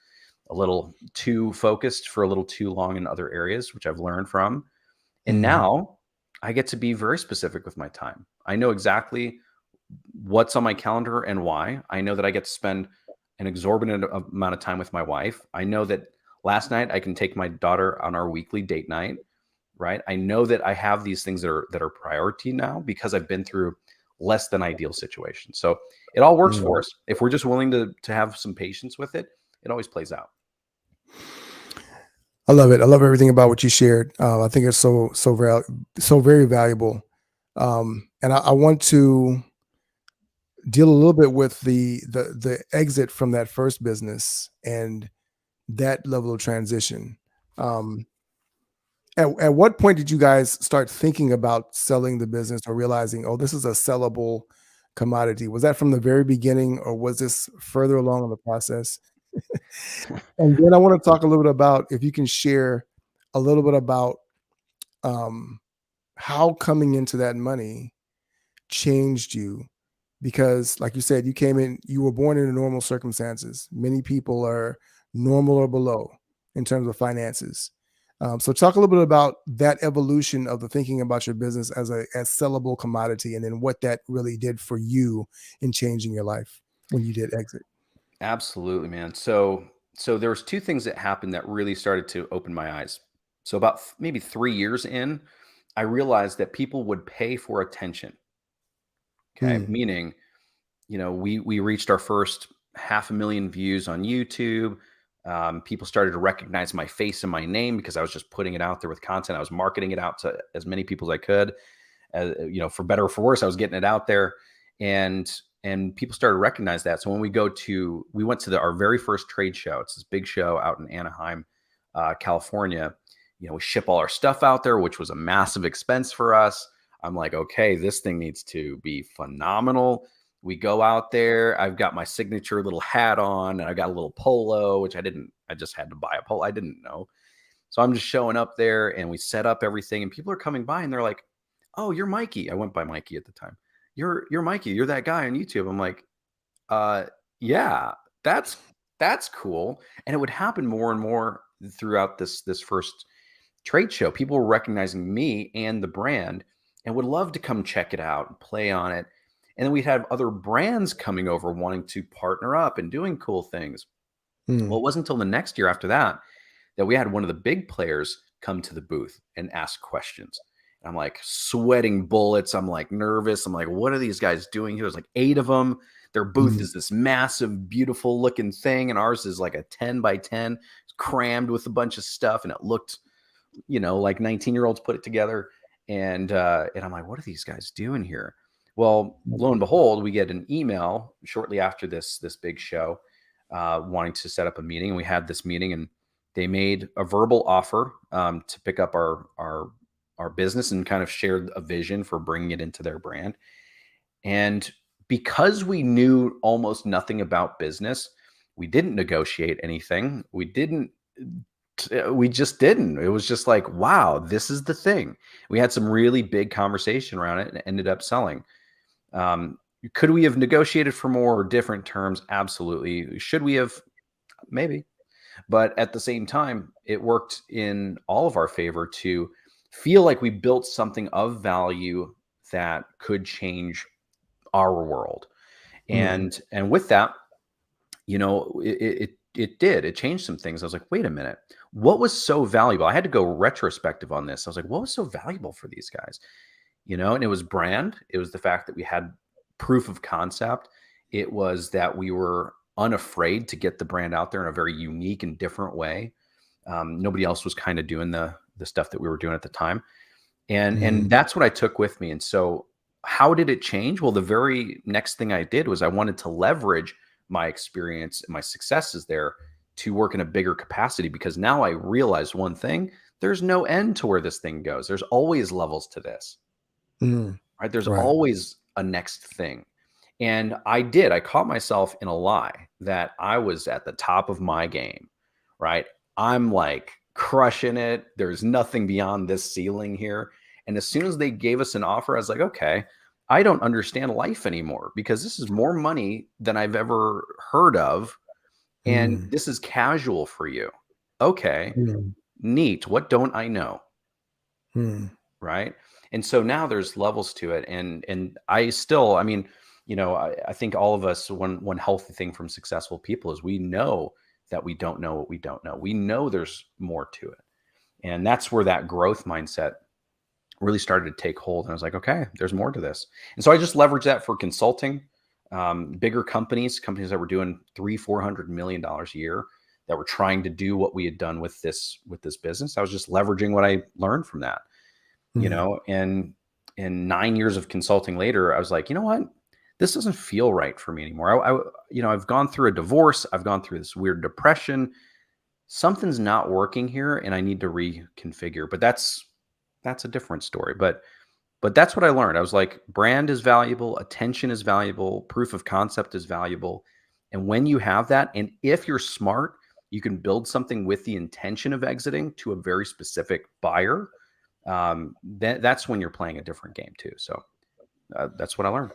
a little too focused for a little too long in other areas, which I've learned from. And now I get to be very specific with my time. I know exactly what's on my calendar and why. I know that I get to spend an exorbitant amount of time with my wife. I know that last night I can take my daughter on our weekly date night, right? I know that I have these things that are priority now because I've been through less than ideal situations. So it all works for us. If we're just willing to have some patience with it, it always plays out. I love it. I love everything about what you shared. I think it's so very valuable. And I want to deal a little bit with the exit from that first business and that level of transition. At what point did you guys start thinking about selling the business or realizing, oh, this is a sellable commodity? Was that from the very beginning, or was this further along in the process? And then I want to talk a little bit about, if you can share a little bit about how coming into that money changed you. Because like you said, you were born into normal circumstances. Many people are normal or below in terms of finances. So talk a little bit about that evolution of the thinking about your business as sellable commodity, and then what that really did for you in changing your life when you did exit. Absolutely, man. So there was two things that happened that really started to open my eyes. So about maybe 3 years in, I realized that people would pay for attention. Okay. Meaning, you know, we reached our first 500,000 views on YouTube. People started to recognize my face and my name because I was just putting it out there with content. I was marketing it out to as many people as I could. You know, for better or for worse, I was getting it out there, and people started to recognize that. So when we went to our very first trade show. It's this big show out in Anaheim, California. You know, we ship all our stuff out there, which was a massive expense for us. I'm like, okay, this thing needs to be phenomenal. We go out there. I've got my signature little hat on, and I got a little polo, which I just had to buy a polo. I didn't know. So I'm just showing up there, and we set up everything, and people are coming by and they're like, oh, you're Mikey. I went by Mikey at the time. You're Mikey. You're that guy on YouTube. I'm like, yeah, that's cool. And it would happen more and more throughout this first trade show. People were recognizing me and the brand and would love to come check it out and play on it. And then we'd have other brands coming over wanting to partner up and doing cool things. Well, it wasn't until the next year after that we had one of the big players come to the booth and ask questions. And I'm like sweating bullets. I'm like nervous. I'm like, what are these guys doing here? There's like 8 of them. Their booth is this massive, beautiful looking thing. And ours is like a 10 by 10. It's crammed with a bunch of stuff. And it looked, you know, like 19-year-olds put it together. And I'm like, what are these guys doing here? Well, lo and behold, we get an email shortly after this big show wanting to set up a meeting. And we had this meeting, and they made a verbal offer to pick up our business and kind of shared a vision for bringing it into their brand. And because we knew almost nothing about business, we didn't negotiate anything. We just didn't. It was just like, wow, this is the thing. We had some really big conversation around it and it ended up selling. Um, could we have negotiated for more or different terms? Absolutely. Should we have? Maybe. But at the same time, it worked in all of our favor to feel like we built something of value that could change our world. Mm, And with that, it did. It changed some things. I was like, wait a minute, what was so valuable? I had to go retrospective on this. I was like, what was so valuable for these guys? And it was brand. It was the fact that we had proof of concept. It was that we were unafraid to get the brand out there in a very unique and different way. Nobody else was kind of doing the stuff that we were doing at the time, and mm, that's what I took with me. And so, how did it change? Well, the very next thing I did was I wanted to leverage my experience and my successes there to work in a bigger capacity, because now I realized one thing: there's no end to where this thing goes. There's always levels to this, mm. right? There's Right. always a next thing. And I caught myself in a lie that I was at the top of my game, right? I'm like crushing it. There's nothing beyond this ceiling here. And as soon as they gave us an offer, I was like, okay, I don't understand life anymore, because this is more money than I've ever heard of. And Mm, this is casual for you. Okay, mm, neat. What don't I know? mm, Right. And so now there's levels to it. And I still, I mean, I think all of us, one healthy thing from successful people is we know that we don't know what we don't know. We know there's more to it. And that's where that growth mindset really started to take hold. And I was like, okay, there's more to this. And so I just leveraged that for consulting, bigger companies that were doing 300-400 million dollars a year, that were trying to do what we had done with this business. I was just leveraging what I learned from that, mm, and 9 years of consulting later, I was like, you know what? This doesn't feel right for me anymore. I've gone through a divorce. I've gone through this weird depression. Something's not working here, and I need to reconfigure. But that's a different story. But that's what I learned. I was like, brand is valuable, attention is valuable, proof of concept is valuable. And when you have that, and if you're smart, you can build something with the intention of exiting to a very specific buyer. That's when you're playing a different game too. So that's what I learned.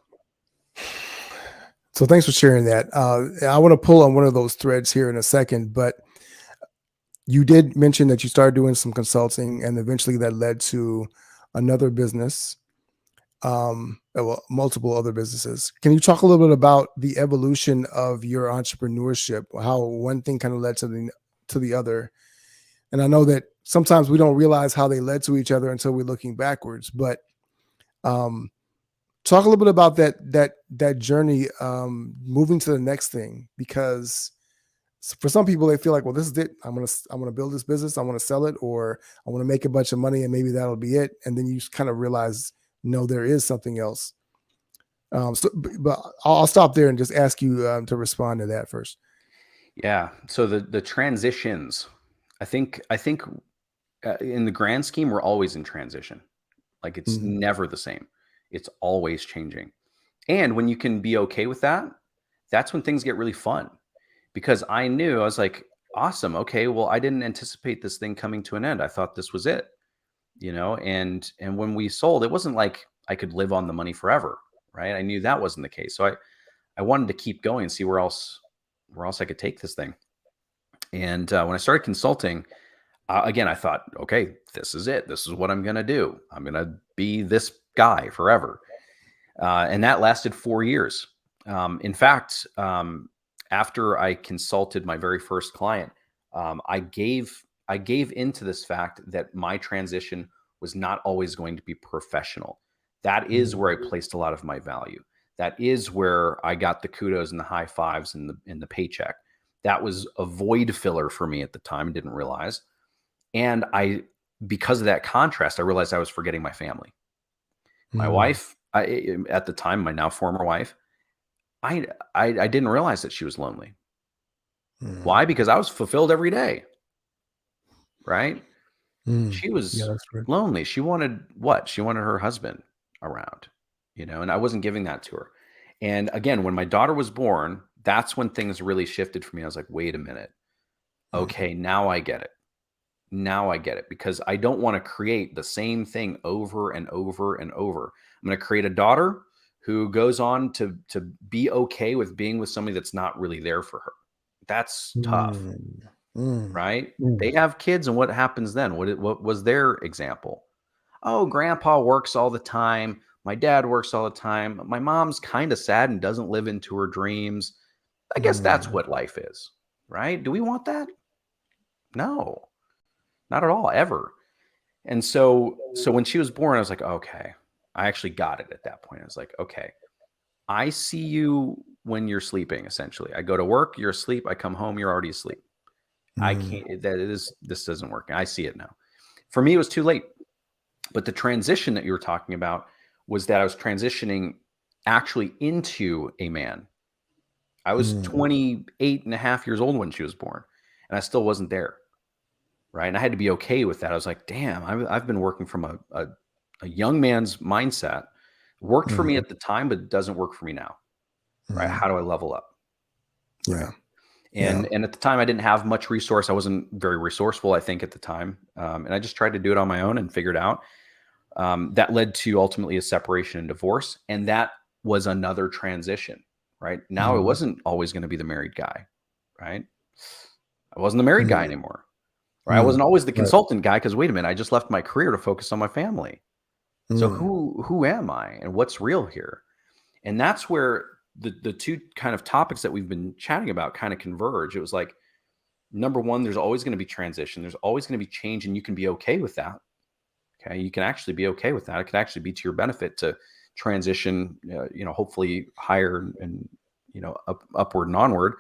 So thanks for sharing that. I want to pull on one of those threads here in a second, but you did mention that you started doing some consulting and eventually that led to another business, well, multiple other businesses. Can you talk a little bit about the evolution of your entrepreneurship, how one thing kind of led to the other? And I know that sometimes we don't realize how they led to each other until we're looking backwards, but um, talk a little bit about that journey, moving to the next thing, because for some people they feel like, well, this is it. I'm gonna build this business. I want to sell it, or I want to make a bunch of money, and maybe that'll be it. And then you kind of realize, no, there is something else. But I'll stop there and just ask you to respond to that first. Yeah. So the transitions, I think in the grand scheme, we're always in transition. Like, it's Mm, never the same. It's always changing. And when you can be okay with that, that's when things get really fun, because I was like, awesome. Okay. Well, I didn't anticipate this thing coming to an end. I thought this was it, and when we sold, it wasn't like I could live on the money forever. Right. I knew that wasn't the case. So I wanted to keep going and see where else I could take this thing. And when I started consulting, again, I thought, okay, this is it. This is what I'm going to do. I'm going to be this guy forever. And that lasted 4 years. In fact, after I consulted my very first client, I gave into this fact that my transition was not always going to be professional. That is mm, where I placed a lot of my value. That is where I got the kudos and the high fives and the paycheck. That was a void filler for me at the time. I didn't realize. And because of that contrast, I realized I was forgetting my family. My mm, wife, at the time, my now former wife, I didn't realize that she was lonely. mm, Why? Because I was fulfilled every day, right? mm. She Yeah, was that's right. lonely. She wanted what? She wanted her husband around, and I wasn't giving that to her. And again, when my daughter was born, that's when things really shifted for me. I was like, wait a minute. Mm, Okay, now I get it. Now I get it, because I don't want to create the same thing over and over and over. I'm going to create a daughter. who goes on to be okay with being with somebody that's not really there for her. That's tough, Mm, mm, right? They mm, have kids, and what happens then? What was their example? Oh, grandpa works all the time. My dad works all the time. My mom's kind of sad and doesn't live into her dreams. I guess that's mm, what life is, right? Do we want that? No, not at all, ever. And so when she was born, I was like, okay, I actually got it at that point. I was like, okay, I see you when you're sleeping, essentially. I go to work, you're asleep. I come home, you're already asleep. I mm, can't, this doesn't work. I see it now. For me, it was too late. But the transition that you were talking about was that I was transitioning actually into a man. I was mm, 28 and a half years old when she was born, and I still wasn't there. Right. And I had to be okay with that. I was like, damn, I've been working from a young man's mindset. Worked for me mm, at the time, but it doesn't work for me now. Right. mm. How do I level up? Right. Yeah. Yeah. And at the time, I didn't have much resource. I wasn't very resourceful, I think, at the time. And I just tried to do it on my own and figured out. That led to ultimately a separation and divorce. And that was another transition. Right. Now it Mm, wasn't always going to be the married guy. Right. I wasn't the married guy mm, anymore. Right. I mm. wasn't always the Right. consultant guy because wait a minute, I just left my career to focus on my family. So Mm, who am I and what's real here? And that's where the two kind of topics that we've been chatting about kind of converge. It was like, number one, there's always going to be transition. There's always going to be change, and you can be okay with that. Okay, you can actually be okay with that. It could actually be to your benefit to transition. Hopefully higher and upward and onward.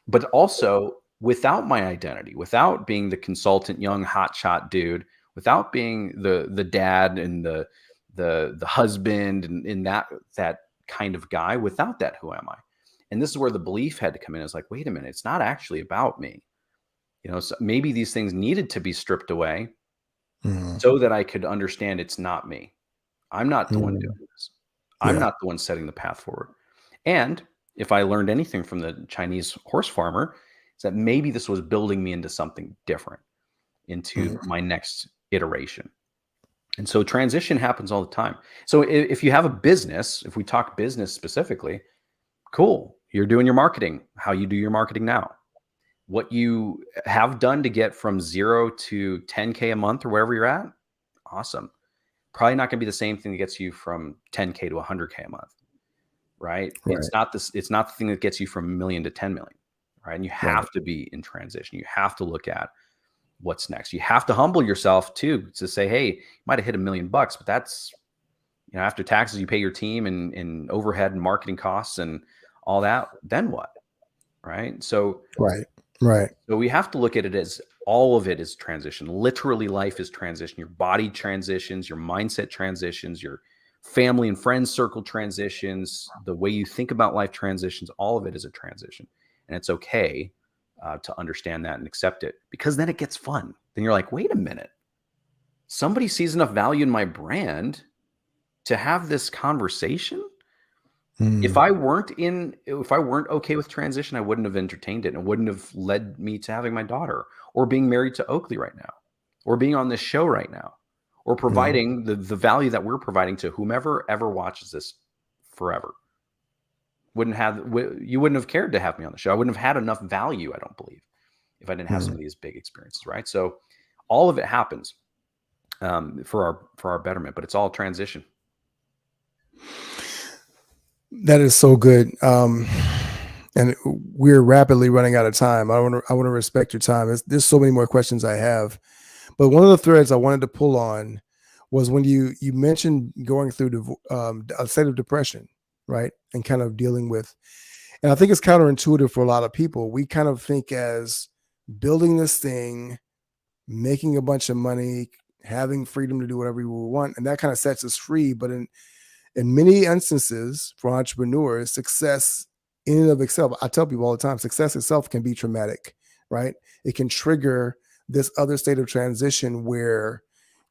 But also without my identity, without being the consultant, young hotshot dude, without being the dad and the husband and in that kind of guy, without that, who am I? And this is where the belief had to come in. It's like, wait a minute, it's not actually about me. So maybe these things needed to be stripped away mm, so that I could understand it's not me. I'm not the one mm. doing this. I'm Yeah. not the one setting the path forward. And if I learned anything from the Chinese horse farmer, is that maybe this was building me into something different, into Mm, my next iteration. And so transition happens all the time. So if you have a business, if we talk business specifically, cool. You're doing your marketing, how you do your marketing now. What you have done to get from 0 to 10K a month or wherever you're at, awesome. Probably not going to be the same thing that gets you from 10K to 100K a month, right? right. It's not the thing that gets you from a million to 10 million, right? And you Right. have to be in transition. You have to look at what's next. You have to humble yourself too to say, hey, you might have hit $1 million, but that's, after taxes, you pay your team and overhead and marketing costs and all that. Then what? Right. Right. Right. So we have to look at it as all of it is transition. Literally, life is transition. Your body transitions, your mindset transitions, your family and friends circle transitions, the way you think about life transitions. All of it is a transition, and it's okay to understand that and accept it, because then it gets fun. Then you're like, wait a minute, somebody sees enough value in my brand to have this conversation. If Mm, I weren't okay with transition, I wouldn't have entertained it, and it wouldn't have led me to having my daughter or being married to Oakley right now or being on this show right now or mm, providing the value that we're providing to whomever ever watches this forever. You wouldn't have cared to have me on the show. I wouldn't have had enough value, I don't believe, if I didn't have some mm. of these big experiences, right? So all of it happens for our betterment, but it's all transition. That is so good. And we're rapidly running out of time. I want to respect your time. There's so many more questions I have, but one of the threads I wanted to pull on was when you mentioned going through a state of depression, right, and kind of dealing with. And I think it's counterintuitive for a lot of people. We kind of think as building this thing, making a bunch of money, having freedom to do whatever we want, and that kind of sets us free. But in many instances for entrepreneurs, success in and of itself, I tell people all the time, success itself can be traumatic, right? It can trigger this other state of transition where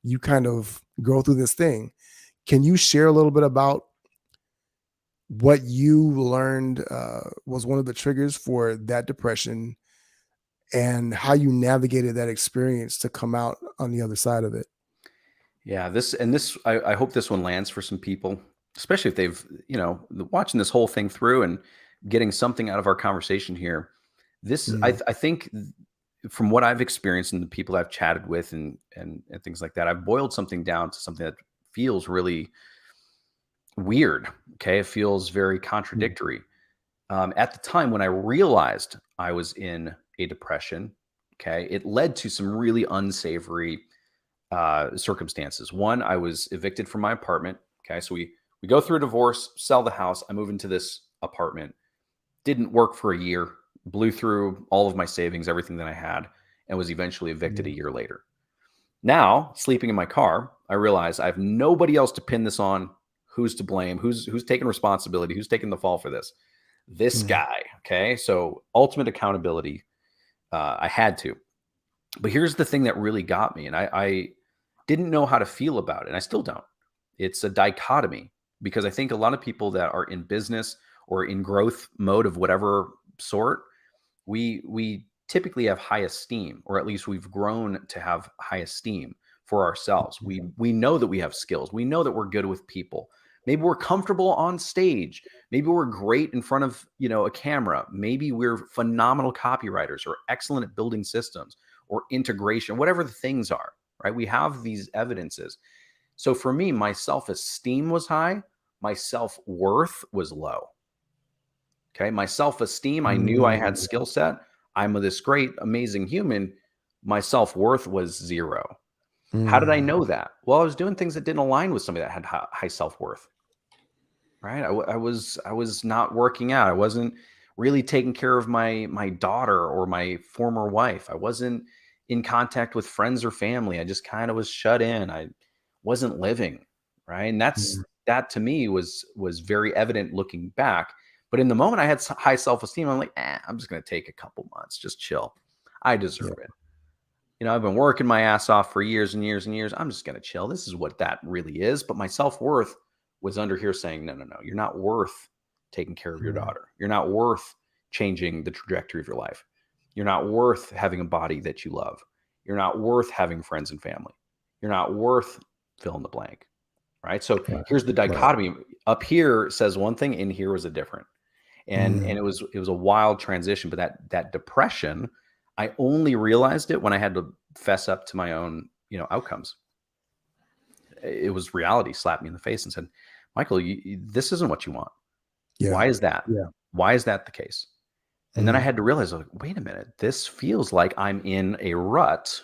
you kind of go through this thing. Can you share a little bit about what you learned was one of the triggers for that depression and how you navigated that experience to come out on the other side of it? Yeah, this I hope this one lands for some people. especially if they've, watching this whole thing through and getting something out of our conversation here. This, Mm, I think, from what I've experienced and the people I've chatted with and things like that, I've boiled something down to something that feels really weird. Okay, it feels very mm, contradictory. At the time when I realized I was in a depression, okay, it led to some really unsavory circumstances. One, I was evicted from my apartment. Okay, so we go through a divorce, sell the house, I move into this apartment. Didn't work for a year, blew through all of my savings, everything that I had, and was eventually evicted a mm, year later. Now, sleeping in my car, I realize I have nobody else to pin this on. Who's to blame? Who's taking responsibility? Who's taking the fall for this? This mm, guy. Okay, so ultimate accountability. I had to. But here's the thing that really got me, and I didn't know how to feel about it, and I still don't. It's a dichotomy because I think a lot of people that are in business or in growth mode of whatever sort, we typically have high esteem, or at least we've grown to have high esteem for ourselves. We know that we have skills. We know that we're good with people. Maybe we're comfortable on stage. Maybe we're great in front of, a camera. Maybe we're phenomenal copywriters or excellent at building systems or integration, whatever the things are, right? We have these evidences. So for me, my self-esteem was high, my self-worth was low. Okay. My self-esteem, I knew I had mm, skill set. I'm this great, amazing human. My self-worth was zero. How did I mm. know that? Well, I was doing things that didn't align with somebody that had high self-worth, right? I was not working out. I wasn't really taking care of my daughter or my former wife. I wasn't in contact with friends or family. I just kind of was shut in. I wasn't living, right? And Mm, that to me was very evident looking back. But in the moment, I had high self-esteem. I'm like, I'm just going to take a couple months, just chill. I yeah. deserve it. I've been working my ass off for years and years and years. I'm just going to chill. This is what that really is. But my self-worth was under here saying, no, no, no, you're not worth taking care of your Mm, daughter. You're not worth changing the trajectory of your life. You're not worth having a body that you love. You're not worth having friends and family. You're not worth fill in the blank. Right. So right. here's the Right. dichotomy. Up here says one thing, in here was a different. And Mm, it was a wild transition. But that depression, I only realized it when I had to fess up to my own, outcomes. It was reality slapped me in the face and said, Michael, this isn't what you want. yeah. Why is that? Yeah. Why is that the case? And then I Mm, had to realize, like, wait a minute, this feels like I'm in a rut,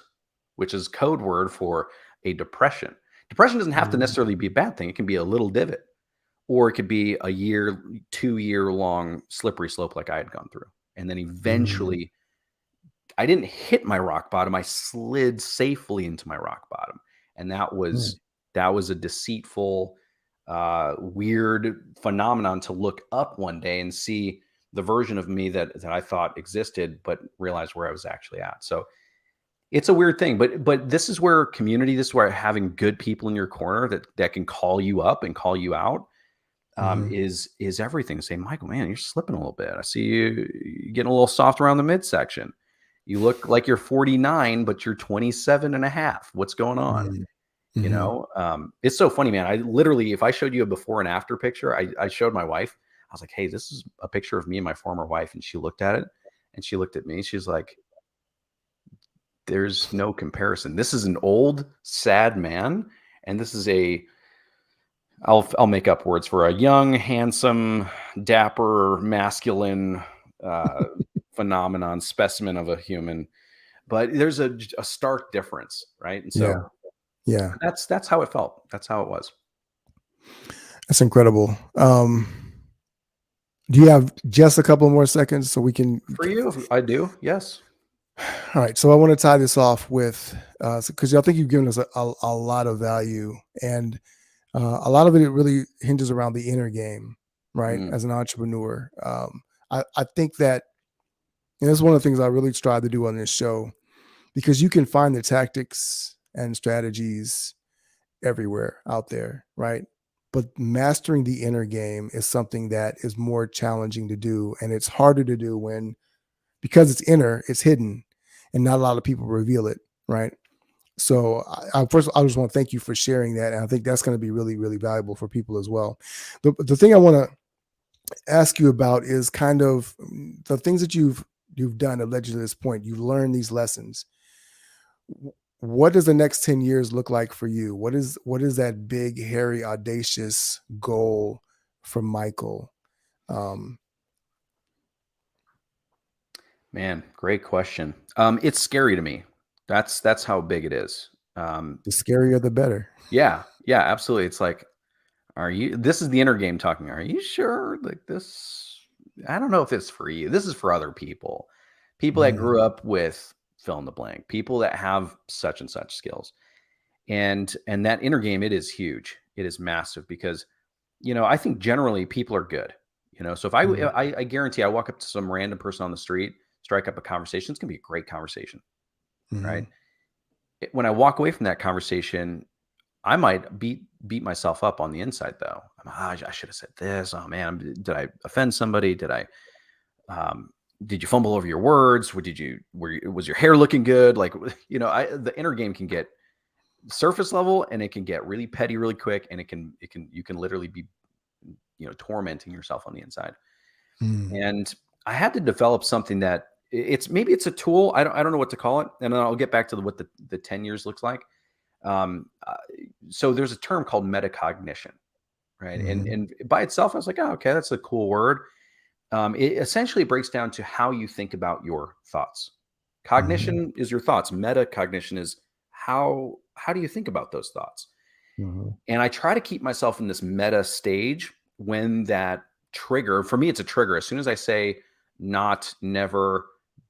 which is code word for a depression. Depression doesn't have to mm, necessarily be a bad thing. It can be a little divot, or it could be a year, 2 year long slippery slope like I had gone through. And then mm, eventually I didn't hit my rock bottom. I slid safely into my rock bottom. And mm, that was a deceitful, weird phenomenon to look up one day and see the version of me that I thought existed, but realize where I was actually at. So it's a weird thing, but this is where community, this is where having good people in your corner that can call you up and call you out, mhm. is everything. Say, Michael, man, you're slipping a little bit. I see you getting a little soft around the midsection. You look like you're 49, but you're 27 and a half. What's going on? Mm, mhm. It's so funny, man. I literally, if I showed you a before and after picture, I showed my wife. I was like, hey, this is a picture of me and my former wife. And she looked at it and she looked at me. She's like, there's no comparison. This is an old, sad man. And this is I'll make up words for a young, handsome, dapper, masculine uh, phenomenon, specimen of a human. But there's a stark difference, right? And Yeah. so Yeah. that's how it felt. That's how it was. That's incredible. Do you have just a couple more seconds so we can For you, I do. Yes. all right, so I want to tie this off with because I think you've given us a lot of value, and a lot of it really hinges around the inner game, right? Mm, As an entrepreneur, I think that, and that's one of the things I really strive to do on this show, because you can find the tactics and strategies everywhere out there, right? But mastering the inner game is something that is more challenging to do, and it's harder to do when, because it's inner, it's hidden, and not a lot of people reveal it, right? So first, I just want to thank you for sharing that, and I think that's going to be really, really valuable for people as well. The thing I want to ask you about is kind of the things that you've done that led you to this point. You've learned these lessons. What does the next 10 years look like for you? What is that big, hairy, audacious goal for Michael? Um, Man, great question. It's scary to me. That's how big it is. the scarier, the better. Yeah, yeah, absolutely. It's like, are you? This is the inner game talking. Are you sure? Like this? I don't know if it's for you. This is for other people. People that Mm, grew up with fill in the blank. People that have such and such skills. And that inner game, it is huge. It is massive because, I think generally people are good. So if mm, I guarantee I walk up to some random person on the street, strike up a conversation, it's gonna be a great conversation, right? mm, When I walk away from that conversation, I might beat myself up on the inside though. I should have said this. Oh man, did I offend somebody? Um, did you fumble over your words? Was your hair looking good? Like, the inner game can get surface level and it can get really petty really quick. And you can literally be, tormenting yourself on the inside. mm, And I had to develop something that maybe it's a tool. I don't know what to call it. And then I'll get back to what the 10 years looks like. Um, uh, so there's a term called metacognition, right? And mm, and by itself, I was like, oh, okay, that's a cool word. It essentially breaks down to how you think about your thoughts. mm, Cognition is your thoughts. Metacognition is how do you think about those thoughts? mm, And I try to keep myself in this meta stage when that trigger, for me, it's a trigger. As soon as I say not, never,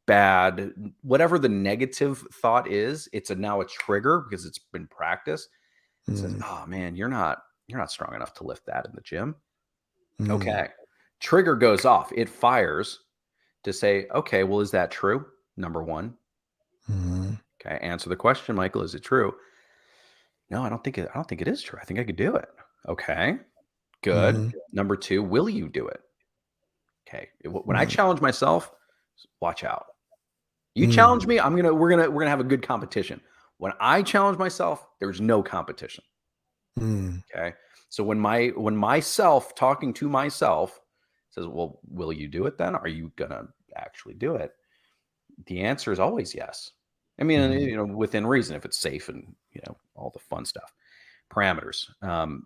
bad, whatever the negative thought is, it's now a trigger because it's been practiced. It says, mm, oh man, you're not strong enough to lift that in the gym. mm, Okay. Trigger goes off. It fires to say, okay, well, is that true? Number one. mm, Okay. Answer the question, Michael. Is it true? No, I don't think it is true. I think I could do it. Okay. Good. mm, Number two, will you do it? Okay. When I mm, challenge myself, watch out. You challenge mm, me, we're gonna have a good competition. When I challenge myself, there's no competition. mm, Okay. So when myself talking to myself says, well, will you do it then? Are you gonna actually do it? The answer is always yes. I mean, mm, within reason, if it's safe and all the fun stuff, parameters.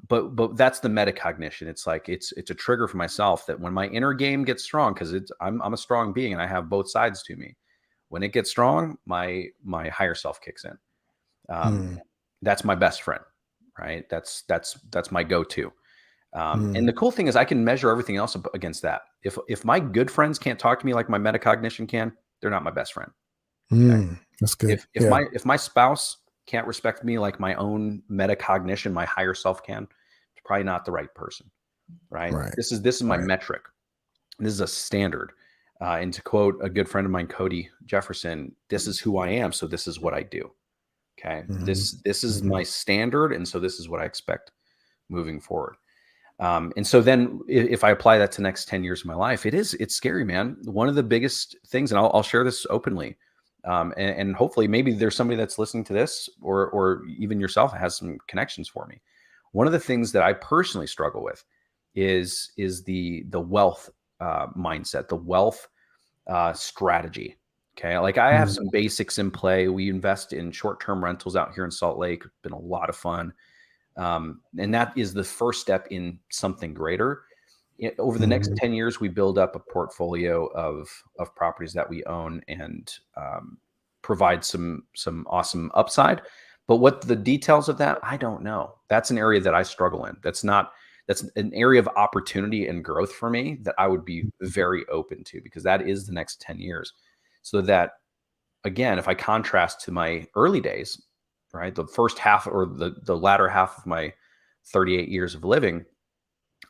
But that's the metacognition. It's like it's a trigger for myself that when my inner game gets strong, because I'm a strong being and I have both sides to me. When it gets strong, my higher self kicks in. Um, mm, that's my best friend, right? That's my go-to. And mm. the cool thing is I can measure everything else against that. If my good friends can't talk to me like my metacognition can, they're not my best friend. Okay. That's good. If Yeah. my spouse can't respect me like my own metacognition, my higher self can, it's probably not the right person. Right. Right. This is my Right. metric. This is a standard. And to quote a good friend of mine, Cody Jefferson, this is who I am. So this is what I do. Okay. Mhm, This is mhm, my standard. And so this is what I expect moving forward. And so then if I apply that to the next 10 years of my life, it's scary, man. One of the biggest things, and I'll share this openly. And hopefully maybe there's somebody that's listening to this or even yourself has some connections for me. One of the things that I personally struggle with is the wealth mindset, the wealth strategy. Okay. Like I have mhm, some basics in play. We invest in short-term rentals out here in Salt Lake. It's been a lot of fun. And that is the first step in something greater. Over the next mhm, 10 years, we build up a portfolio of properties that we own and provide some awesome upside. But what the details of that, I don't know. That's an area that I struggle in. That's an area of opportunity and growth for me that I would be very open to because that is the next 10 years. So that again, if I contrast to my early days, right, the first half or the latter half of my 38 years of living,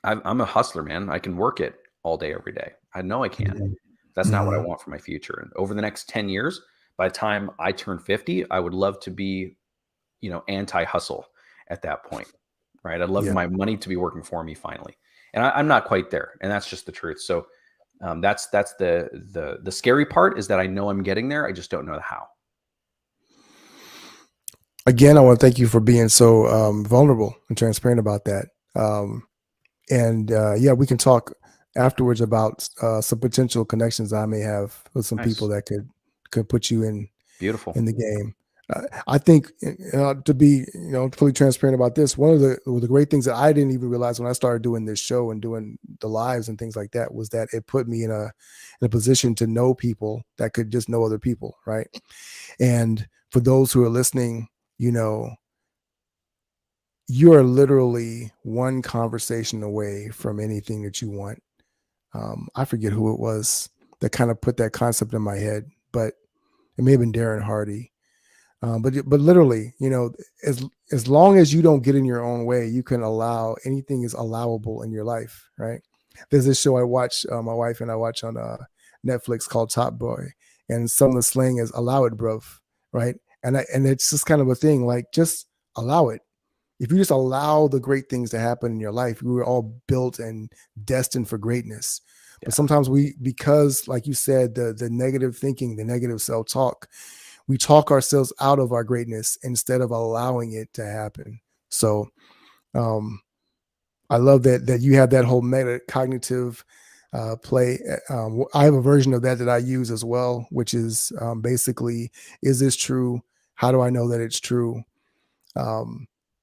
I'm a hustler, man. I can work it all day, every day. I know I can. mhm, That's not what I mhm. want for my future. And over the next 10 years, by the time I turn 50, I would love to be, anti-hustle at that point, right? I'd love Yeah. my money to be working for me finally. And I'm not quite there. And that's just the truth. So that's the scary part is that I know I'm getting there. I just don't know how. Again, I want to thank you for being so vulnerable and transparent about that. Yeah, we can talk afterwards about some potential connections I may have with some people Nice. that could put you Beautiful. in the game. I think to be fully transparent about this, one of the great things that I didn't even realize when I started doing this show and doing the lives and things like that was that it put me in a position to know people that could just know other people, right? And for those who are listening, you know, you are literally one conversation away from anything that you want. I forget who it was that kind of put that concept in my head, but it may have been Darren Hardy. But literally, as long as you don't get in your own way, you can allow anything is allowable in your life, right? There's this show I watch, my wife and I watch on Netflix called Top Boy, and some of the slang is "allow it, bruv," right? And it's just kind of a thing, like just allow it. If you just allow the great things to happen in your life, we were all built and destined for greatness. But Yeah. sometimes because like you said, the negative thinking, the negative self-talk, we talk ourselves out of our greatness instead of allowing it to happen. So um, I love that you have that whole metacognitive play. I have a version of that I use as well, which is basically, is this true? How do I know that it's true?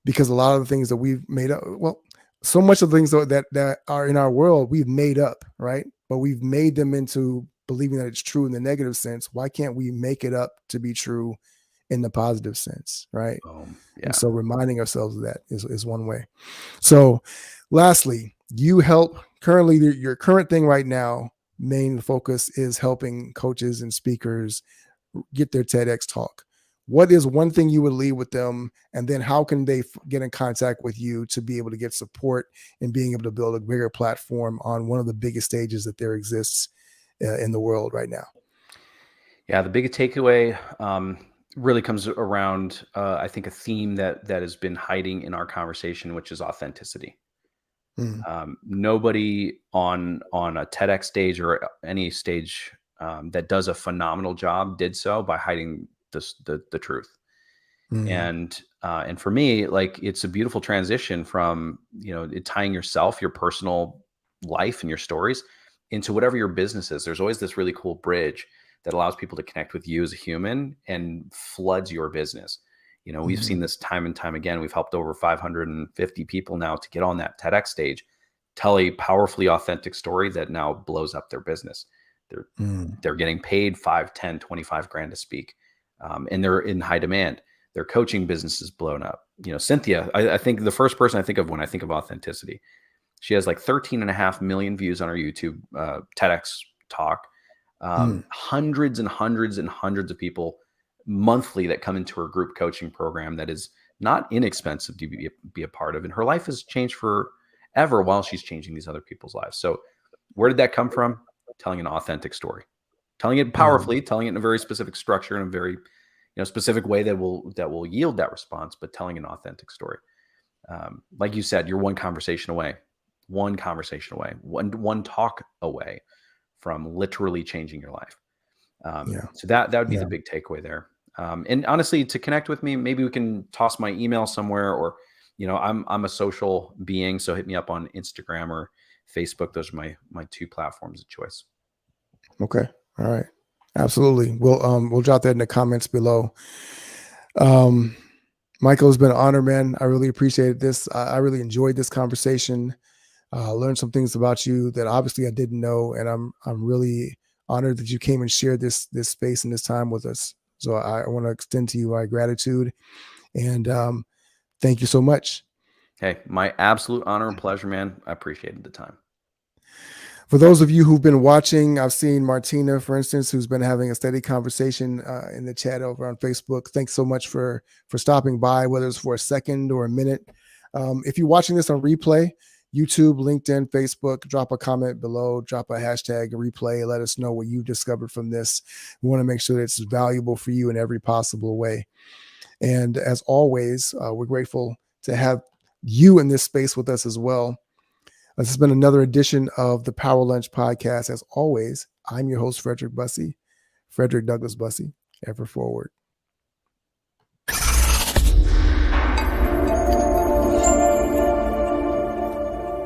Because a lot of the things that we've made up, well, so much of the things that are in our world, we've made up, right? But we've made them into believing that it's true in the negative sense. Why can't we make it up to be true in the positive sense, right? And Yeah. so reminding ourselves of that is one way. So lastly, you help currently your current thing right now, main focus is helping coaches and speakers get their TEDx talk. What is one thing you would leave with them? And then how can they get in contact with you to be able to get support and being able to build a bigger platform on one of the biggest stages that there exists in the world right now? Yeah. The biggest takeaway really comes around, I think, a theme that has been hiding in our conversation, which is authenticity. Mm, Nobody on a TEDx stage or any stage that does a phenomenal job did so by hiding the truth. mm, And for me, like, it's a beautiful transition from tying yourself, your personal life and your stories into whatever your business is. There's always this really cool bridge that allows people to connect with you as a human and floods your business. We've seen mm, this time and time again. We've helped over 550 people now to get on that TEDx stage, tell a powerfully authentic story that now blows up their business. They're mm, they're getting paid 5, 10, 25 grand to speak, and they're in high demand. Their coaching business is blown up. Cynthia, I think the first person I think of when I think of authenticity, she has like 13.5 million views on her YouTube TEDx talk. mm, Hundreds and hundreds and hundreds of people monthly that come into her group coaching program that is not inexpensive to be a part of. And her life has changed forever while she's changing these other people's lives. So where did that come from? Telling an authentic story, telling it mm, powerfully, telling it in a very specific structure, in a very specific way that will yield that response, but telling an authentic story. Like you said, you're one conversation away, one talk away from literally changing your life. yeah. So that would be Yeah. the big takeaway there. And honestly, to connect with me, maybe we can toss my email somewhere, or I'm a social being, so hit me up on Instagram or Facebook. Those are my two platforms of choice. Okay. All right. Absolutely. We'll drop that in the comments below. Um, Michael, it's been an honor, man. I really appreciated this. I really enjoyed this conversation. Learned some things about you that obviously I didn't know, and I'm really honored that you came and shared this space and this time with us. So I want to extend to you my gratitude and thank you so much. Hey, my absolute honor and pleasure, man. I appreciated the time. For those of you who've been watching, I've seen Martina, for instance, who's been having a steady conversation in the chat over on Facebook. Thanks so much for stopping by, whether it's for a second or a minute. If you're watching this on replay, YouTube, LinkedIn, Facebook, drop a comment below, drop a hashtag replay. Let us know what you discovered from this. We want to make sure that it's valuable for you in every possible way. And as always, we're grateful to have you in this space with us as well. This has been another edition of the Power Lunch Podcast. As always, I'm your host, Frederick Bussey, Frederick Douglass Bussey, ever forward.